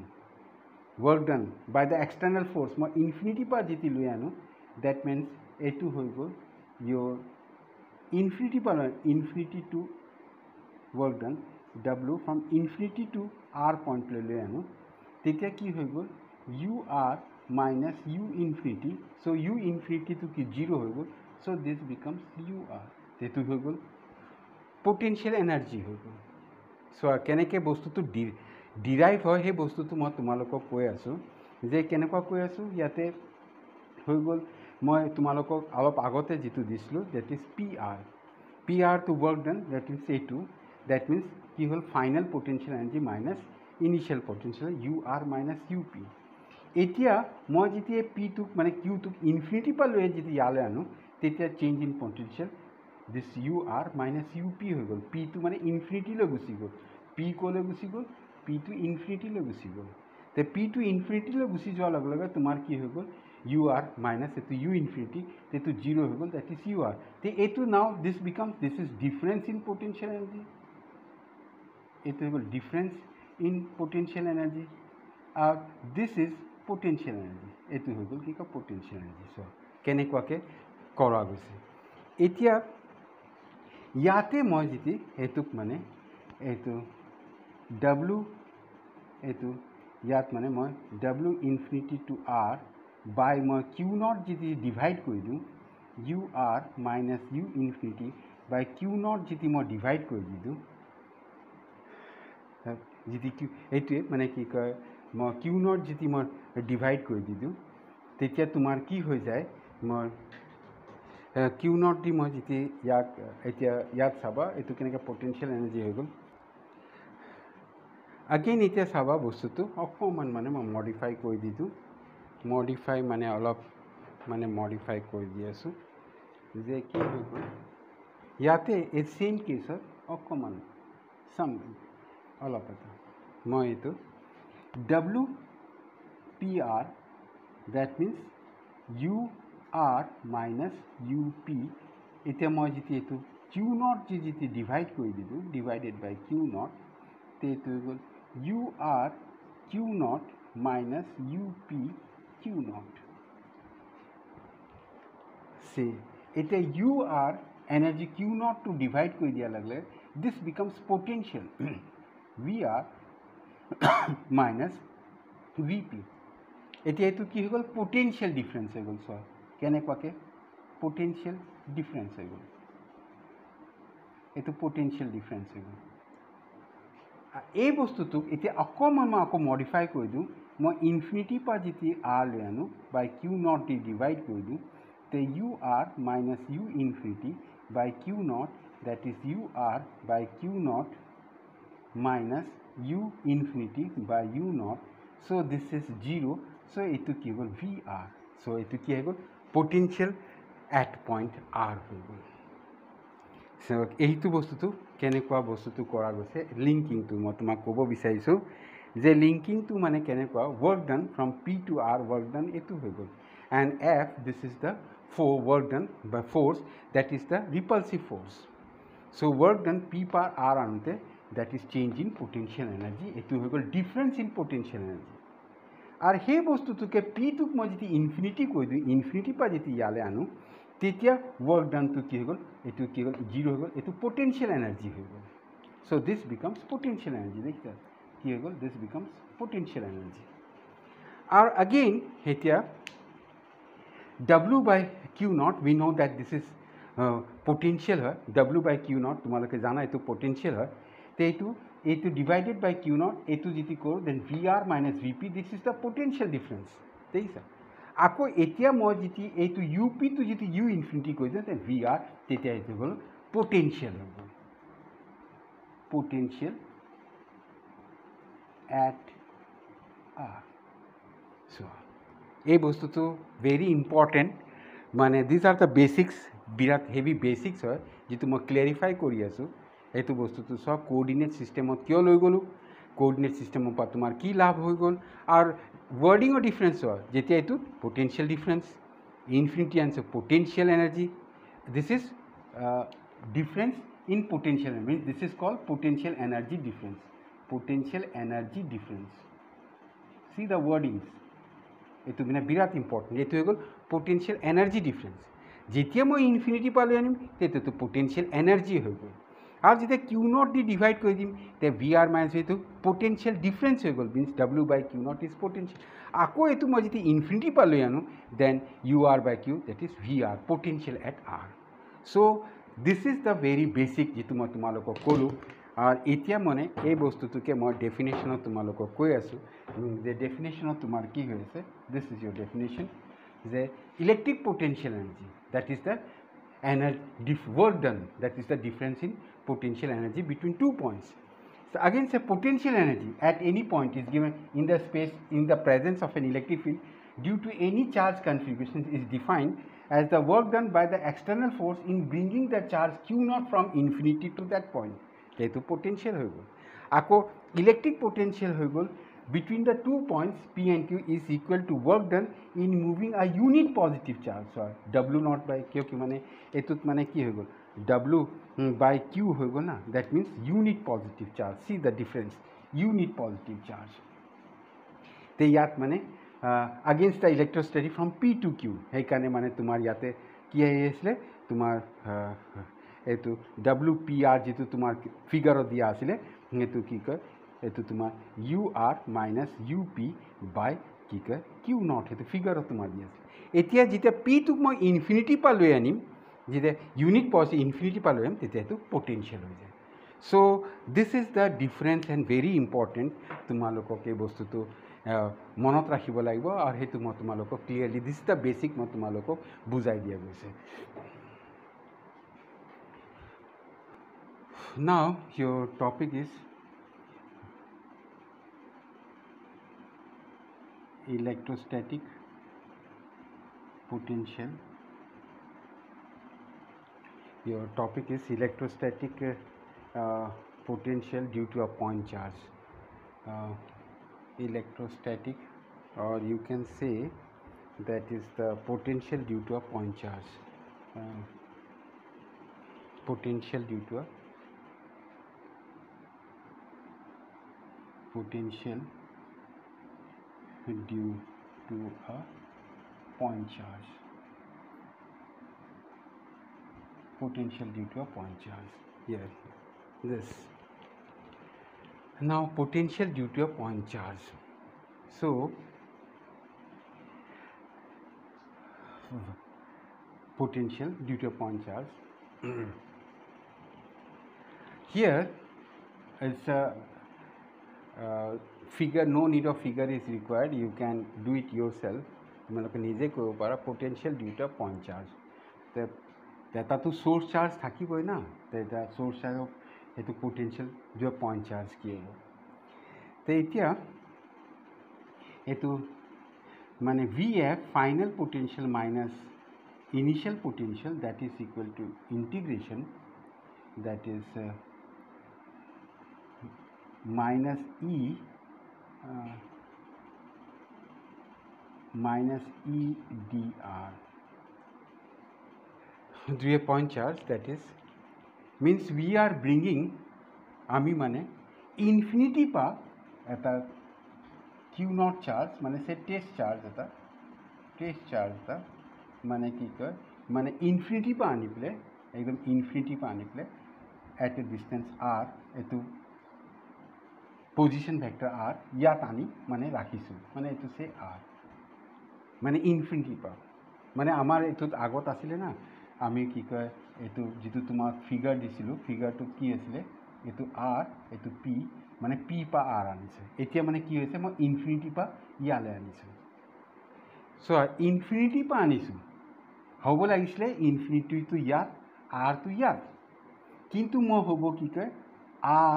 work done by the external force মই ইনফিনিটি পাৰ যেতিয়া লৈ আনো ডেট মিনছ এইটো হৈ গ'ল ইয়'ৰ ইনফিনিটি পাৰ infinity to work done W from infinity to R পইণ্টলৈ লৈ আনো তেতিয়া কি হৈ গ'ল U R minus U infinity so' U ইনফিনিটিটো কি জিৰ' হৈ গ'ল so' this becomes U R সেইটো হৈ গ'ল পটেনচিয়েল এনাৰ্জি হৈ গ'ল চ' কেনেকৈ বস্তুটো ডিৰাইভ হয় সেই বস্তুটো মই তোমালোকক কৈ আছোঁ যে কেনেকুৱা কৈ আছোঁ ইয়াতে হৈ গ'ল মই তোমালোকক অলপ আগতে যিটো দিছিলোঁ that is P R to work done that is এইটো ডেট মিনছ কি হ'ল final potential energy minus initial potential U R minus U P এতিয়া মই যেতিয়া পিটোক মানে কিউটোক ইনফিনিটিৰ পৰা লৈ যেতিয়া ইয়ালৈ আনো তেতিয়া change in potential this U R minus U P হৈ গ'ল পিটো মানে ইনফিনিটিলৈ গুচি গ'ল পি ক'লৈ গুচি গ'ল পিটো ইনফিনিটিলৈ গুচি গ'ল তে পিটো ইনফিনিটিলৈ গুচি যোৱাৰ লগে লগে তোমাৰ কি হৈ গ'ল ইউ আৰ মাইনাছ এইটো ইউ ইনফিনিটি এইটো জিৰ' হৈ গ'ল ডেট ইজ ইউ আৰ তে এইটো now this becomes this is difference in potential energy এইটো হৈ গ'ল difference in potential energy this is potential energy এইটো হৈ গ'ল কি কয় potential energy so কেনেকুৱাকৈ কৰা গৈছে এতিয়া ইয়াতে মই যদি এইটোক মানে এইটো W এইটো ইয়াত মানে মই W infinity to R by মই কিউ নট যদি ডিভাইড কৰি দিওঁ U R minus U infinity by Q nought যদি মই ডিভাইড কৰি দি দিওঁ যদি কিউ এইটোৱে মানে কি কয় মই কিউ নট যদি মই ডিভাইড কৰি দি দিওঁ তেতিয়া তোমাৰ কি হৈ যায় মই কিউ নট দি মই যদি ইয়াক এতিয়া ইয়াত চাবা এইটো কেনেকৈ পটেনচিয়েল এনাৰ্জি হৈ গ'ল আগেইন এতিয়া চাবা বস্তুটো অকণমান মানে মই মডিফাই কৰি দি দিওঁ মডিফাই মানে অলপ মানে মডিফাই কৰি দি আছোঁ যে কি হৈ গ'ল ইয়াতে এই ছেইম কেছত অকণমান চাম অলপ এটা মই এইটো W P R that means U R minus U P এতিয়া মই যদি এইটো কিউ নট যদি ডিভাইড কৰি দিলোঁ ডিভাইডেড বাই কিউ নট তে এইটো হৈ গ'ল U R Q not minus U P Q not say এতিয়া ইউ আৰ এনাৰ্জি কিউ নটটো ডিভাইড কৰি দিয়াৰ লগে লগে this becomes potential V R minus V P এতিয়া এইটো কি হৈ গ'ল পটেনচিয়েল ডিফাৰেঞ্চ হৈ গ'ল চোৱা কেনেকুৱাকৈ পটেনচিয়েল ডিফাৰেঞ্চ হৈ গ'ল এইটো পটেনচিয়েল ডিফাৰেঞ্চ হৈ গ'ল এই বস্তুটোক এতিয়া অকণমান মই আকৌ মডিফাই কৰি দিওঁ মই ইনফিনিটিৰ পৰা যেতিয়া আৰ লৈ আনো বাই কিউ নট দি ডিভাইড কৰি দিওঁ তে U R minus U infinity by Q not that is U R by Q not minus U infinity by U not so' this is zero' so' এইটো কি হৈ গ'ল ভি আৰ চ' এইটো কি হৈ গ'ল পটেনচিয়েল এট পইণ্ট আৰ হৈ গ'ল চ' এইটো বস্তুটো কেনেকুৱা বস্তুটো কৰা গৈছে লিংকিংটো মই তোমাক ক'ব বিচাৰিছোঁ যে লিংকিংটো মানে কেনেকুৱা work done from P to R work done এইটো হৈ গ'ল and F this is the work done by force that is the repulsive force so' work done P পাৰ আৰ আনোতে that is change in potential energy এইটো হৈ গ'ল difference in potential energy আৰু সেই বস্তুটোকে পিটোক মই যদি ইনফিনিটি কৈ দিওঁ ইনফিনিটিৰ পৰা যদি ইয়ালৈ আনো তেতিয়া ৱৰ্ক ডানটো কি হৈ গ'ল এইটো কি হ'ল জিৰ' হৈ গ'ল এইটো পটেনচিয়েল এনাৰ্জি হৈ গ'ল so' this becomes potential energy দেখিছা কি হৈ গ'ল দিছ বিকামছ পটেনচিয়েল এনাৰ্জি আৰু আগেইন এতিয়া W by Q nought we know' that this is potential হয় ডাব্লিউ বাই কিউ নট তোমালোকে জানা এইটো পটেনচিয়েল হয় তে এইটো এইটো ডিভাইডেড বাই কিউ নট এইটো যদি কৰোঁ then V R minus V P this is the potential difference দেখিছা আকৌ এতিয়া মই যদি এইটো ইউ পিটো যদি ইউ ইনফিনিটি কৰি দিওঁ দেন ভি আৰ তেতিয়া এইটো হ'ল পটেঞ্চিয়েল হ'ব পটেঞ্চিয়েল এট আৰ চ' এই বস্তুটো ভেৰি ইম্পৰ্টেণ্ট মানে দিছ আৰ দ্য বেচিক্স বিৰাট হেভি বেচিক্স হয় যিটো মই ক্লেৰিফাই কৰি আছোঁ এইটো বস্তুটো চব কোঅৰ্ডিনেট ছিষ্টেমত কিয় লৈ গ'লোঁ কোঅৰ্ডিনেট ছিষ্টেমৰ পৰা তোমাৰ কি লাভ হৈ গ'ল আৰু ৱৰ্ডিঙৰ ডিফাৰেঞ্চ হয় যেতিয়া এইটো পটেঞ্চিয়েল ডিফাৰেঞ্চ ইনফিনিটি আনছে potential energy this is difference in potential means this is called potential energy difference potential energy difference see the wordings এইটো মানে বিৰাট ইম্পৰ্টেণ্ট এইটো হৈ গ'ল পটেঞ্চিয়েল এনাৰ্জি ডিফাৰেঞ্চ যেতিয়া মই ইনফিনিটি পালৈ আনিম তেতিয়াতো পটেঞ্চিয়েল এনাৰ্জি হৈ গ'ল আৰু যেতিয়া কিউ নট দি ডিভাইড কৰি দিম তেতিয়া ভি আৰ মাইনাছ এইটো পটেঞ্চিয়েল ডিফাৰেঞ্চ হৈ গ'ল means W by Q nought is potential আকৌ এইটো মই যদি ইনফিনিটি পালৈ আনো then U R by Q that is V R potential at R so' this is the very basic যিটো মই তোমালোকক ক'লোঁ আৰু এতিয়া মানে এই বস্তুটোকে মই ডেফিনেশ্যনত তোমালোকক কৈ আছোঁ যে ডেফিনেশ্যনত তোমাৰ কি হৈ আছে দিছ ইজ ইয়ৰ ডেফিনেশ্যন যে electric potential energy that is the energy work done that is the difference in potential energy between 2 points. So again say potential energy at any point is given in the space in the presence of an electric field due to any charge configuration is defined as the work done by the external force in bringing the charge q naught from infinity to that point. যেহেতু potential হয়ে গেল আকৌ electric potential হয়ে গেল between the 2 points P and Q is equal to work done in moving a unit positive charge. So W naught by Q की माने एतुत माने की हो गल W by Q हो गल ना that means unit positive charge. See the difference unit positive charge. ते यात माने against the electrostatic from P to Q है काने माने तुम्हार याते किया है इसलिए तुम्हार एतु WPR जितु तुम्हार फिगर दिया आसिले एतु की कर এইটো তোমাৰ U R minus U P by কি কয় কিউ নট সেইটো ফিগাৰত তোমাৰ দি আছে এতিয়া যেতিয়া পিটোক মই ইনফিনিটি পৰা লৈ আনিম যেতিয়া ইউনিট পজিটিভ ইনফিনিটি পৰা লৈ আহিম তেতিয়া এইটো পটেঞ্চিয়েল হৈ যায় so' this is the difference and very important তোমালোকক এই বস্তুটো মনত ৰাখিব লাগিব আৰু সেইটো মই তোমালোকক ক্লিয়াৰলি দিছ দ্য বেচিক মই তোমালোকক বুজাই দিয়া গৈছে নাও your topic is electrostatic potential. Your topic is electrostatic potential due to a point charge. Electrostatic, or you can say that is the potential due to a point charge. Potential due to a potential due to a point charge. Potential due to a point charge. Here, this. Now, potential due to a point charge. So, potential due to a point charge. Here, it's a figure, no need of figure is required, you can do it yourself. তোমালোকে নিজে কৰিব পাৰা potential due to a point charge. তাতো source charge থাকিবই না এটা source charge সেইটো potential due to a point charge কি হ'ব তো এতিয়া এইটো মানে VF final potential minus initial potential that is equal to integration that is minus E minus E dr to a point charge that is means we are bringing ami mane infinity pa eta q naught charge mane say test charge ta mane ki kar mane infinity pa ani pele ekdom infinity pa ani pele at a distance r etu position vector r ইয়াত আনি মানে ৰাখিছোঁ মানে এইটো সে r মানে infinity পা মানে আমাৰ এইটোত আগত আছিলে না আমি কি কয় এইটো যিটো তোমাক ফিগাৰ দিছিলোঁ ফিগাৰটো কি আছিলে এইটো r এইটো p মানে p পা r আনিছে এতিয়া মানে কি হৈছে মই ইনফিনিটি পা ইয়ালে আনিছো সো ইনফিনিটি পা আনিছো হ'ব লাগিছিলে ইনফিনিটি টু ইয়াত r টু ইয়াত কিন্তু মই হ'ব কি কয়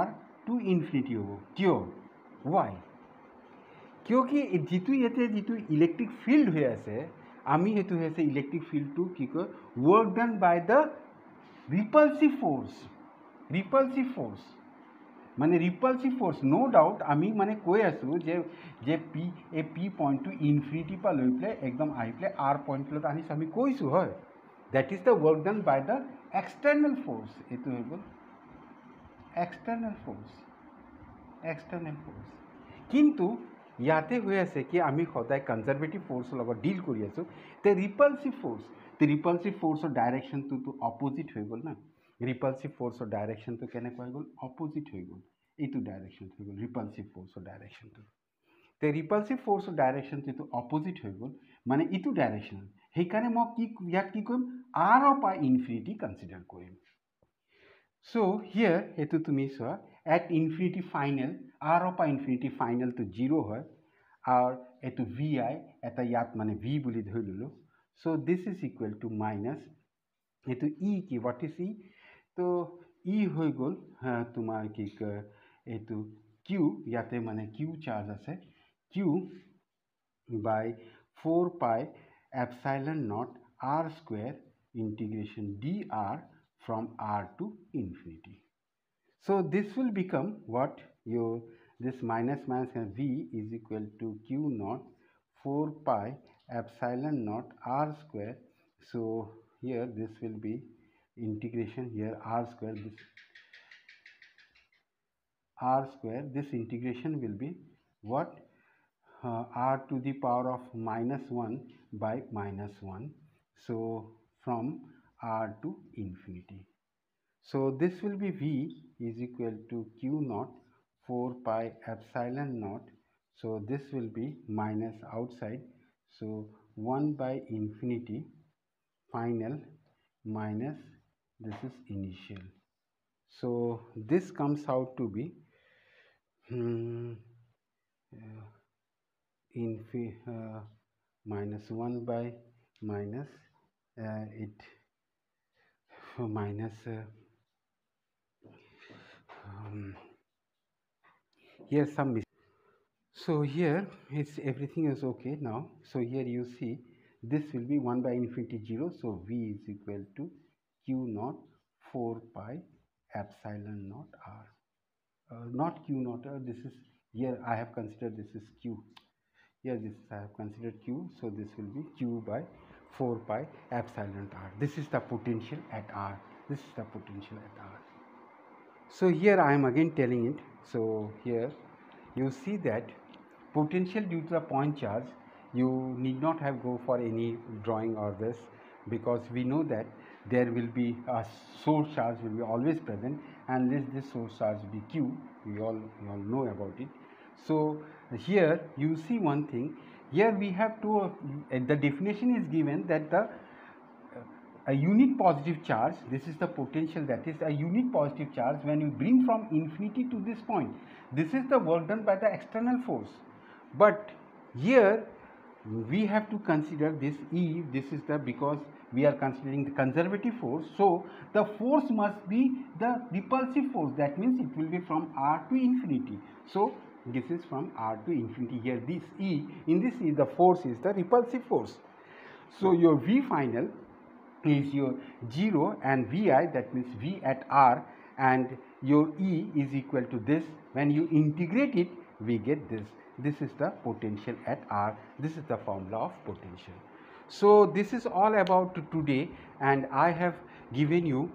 r টু ইনফিনিটি হ'ব কিয় why क्योंकि जितु येते जितु इलेक्ट्रिक फील्ड हुए আছে আমি হেতু হয়েছে ইলেকট্রিক ফিল্ড টু কি কয় work done by the repulsive force মানে রিপালসিভ ফোর্স নো ডাউট আমি মানে কৈ আছো যে যে পি পয়েন্ট টু ইনফিনিটি পা লৈ প্লে একদম আহি প্লে আর পয়েন্টলত আনিছো আমি কৈছো হয় that is the work done by the external force এটো হৈ গ'ল এক্সটার্নাল ফোর্স কিন্তু ইয়াতে হৈ আছে কি আমি সদায় কনজারভেটিভ ফোৰ্সৰ লগত ডিল কৰি আছো তে ৰিপালসিভ ফোৰ্সৰ ডাইৰেকশনটো তো অপোজিট হৈ গ'ল না ৰিপালসিভ ফোৰ্সৰ ডাইৰেকশনটো কেনেকৈ হৈ গ'ল অপোজিট হৈ গ'ল এইটো ডাইৰেকশন হৈ গ'ল ৰিপালসিভ ফোৰ্সৰ ডাইৰেকশনটো তে ৰিপালসিভ ফোৰ্সৰ ডাইৰেকশনটো অপোজিট হৈ গ'ল মানে ইটো ডাইৰেকশন সেইকাৰণে মই কি ইয়াত কি কৰিম r পা ইনফিনিটি কনসিডাৰ কৰিম সো হিয়াৰ এটো তুমি চোৱা at infinity final r পা ইনফিনিটি ফাইনাল তো 0 হয় আর এটো vi এটা ইয়াত মানে v বুলি ধৰি ললো so this is equal to minus এটো e কি হোয়াট ইজ e তো e হৈ গ'ল তোমাৰ কি এটো q ইয়াতে মানে q চার্জ আছে q by 4 pi epsilon naught r square integration dr from r to infinity. So this will become what your this minus v is equal to q naught 4 pi epsilon naught r square. So here this will be integration here r square this integration will be what r to the power of -1 by -1. So from r to infinity. So this will be v is equal to q naught 4 pi epsilon naught. So this will be minus outside. So 1 by infinity final minus this is initial. So this comes out to be minus 1 by minus here some so here it's everything is okay now. So here you see this will be 1 by infinity 0. So v is equal to q naught 4 pi epsilon naught r not q naught this is here I have considered this is q here this I have considered q. So this will be q by 4 pi epsilon r. This is the potential at r. This is the potential at r. So here I am again telling it. So here you see that potential due to the point charge you need not have go for any drawing or this because we know that there will be a source charge will be always present and this source charge will be q. We all know about it. So here you see one thing here we have to the definition is given that the a unit positive charge this is the potential that is a unit positive charge when you bring from infinity to this point this is the work done by the external force. But here we have to consider this e this is the because we are considering the conservative force. So the force must be the repulsive force that means it will be from r to infinity. So this is from r to infinity here this e in this e the force is the repulsive force. So your v final is your 0 and vi that means v at r and your e is equal to this. When you integrate it we get this is the potential at r. This is the formula of potential. So this is all about today and I have given you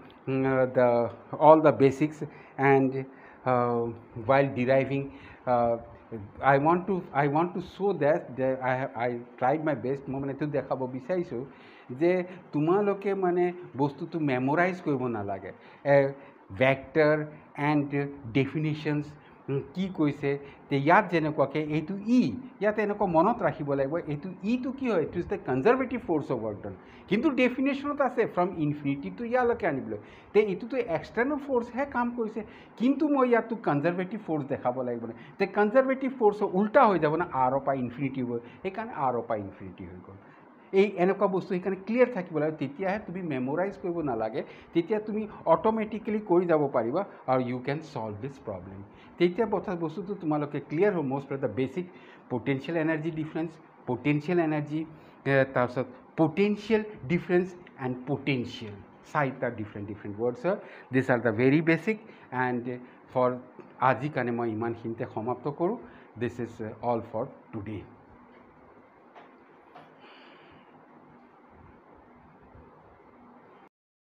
all the basics and while deriving I want to show that I tried my best মই মানে এইটো দেখাব বিচাৰিছোঁ যে তোমালোকে মানে বস্তুটো মেমোৰাইজ কৰিব নালাগে ভেক্টৰ এণ্ড ডেফিনিশ্যনছ কি কৈছে তে ইয়াত যেনেকুৱাকৈ এইটো ই ইয়াত এনেকুৱা মনত ৰাখিব লাগিব এইটো ইটো কি হয় it is the conservative force of work done কিন্তু ডেফিনেশ্যনত আছে ফ্ৰম ইনফিনিটি টু ইয়ালৈকে আনিবলৈ তে এইটোতো এক্সটাৰ্নেল ফ'ৰ্চহে কাম কৰিছে কিন্তু মই ইয়াতো কনজাৰ্ভেটিভ ফ'ৰ্চ দেখাব লাগিব নে তে কনজাৰ্ভেটিভ ফ'ৰ্চৰ উল্টা হৈ যাব না আৰৰ পৰা ইনফিনিটি হৈ সেইকাৰণে আৰৰ পৰা ইনফিনিটি হৈ গ'ল এই এনেকুৱা বস্তু সেইকাৰণে ক্লিয়াৰ থাকিব লাগে তেতিয়াহে তুমি মেমৰাইজ কৰিব নালাগে তেতিয়া তুমি অট'মেটিকেলি কৰি যাব পাৰিবা আৰু you can solve this problem তেতিয়া বস্তুটো তোমালোকে ক্লিয়াৰ হ'ব most of the basic potential energy difference potential energy তাৰপিছত পটেঞ্চিয়েল ডিফাৰেঞ্চ এণ্ড পটেঞ্চিয়েল চাৰিটা ডিফাৰেণ্ট ৱৰ্ডছ হয় this are the very basic and for আজিৰ কাৰণে মই ইমানখিনিতে সমাপ্ত কৰোঁ this is all for today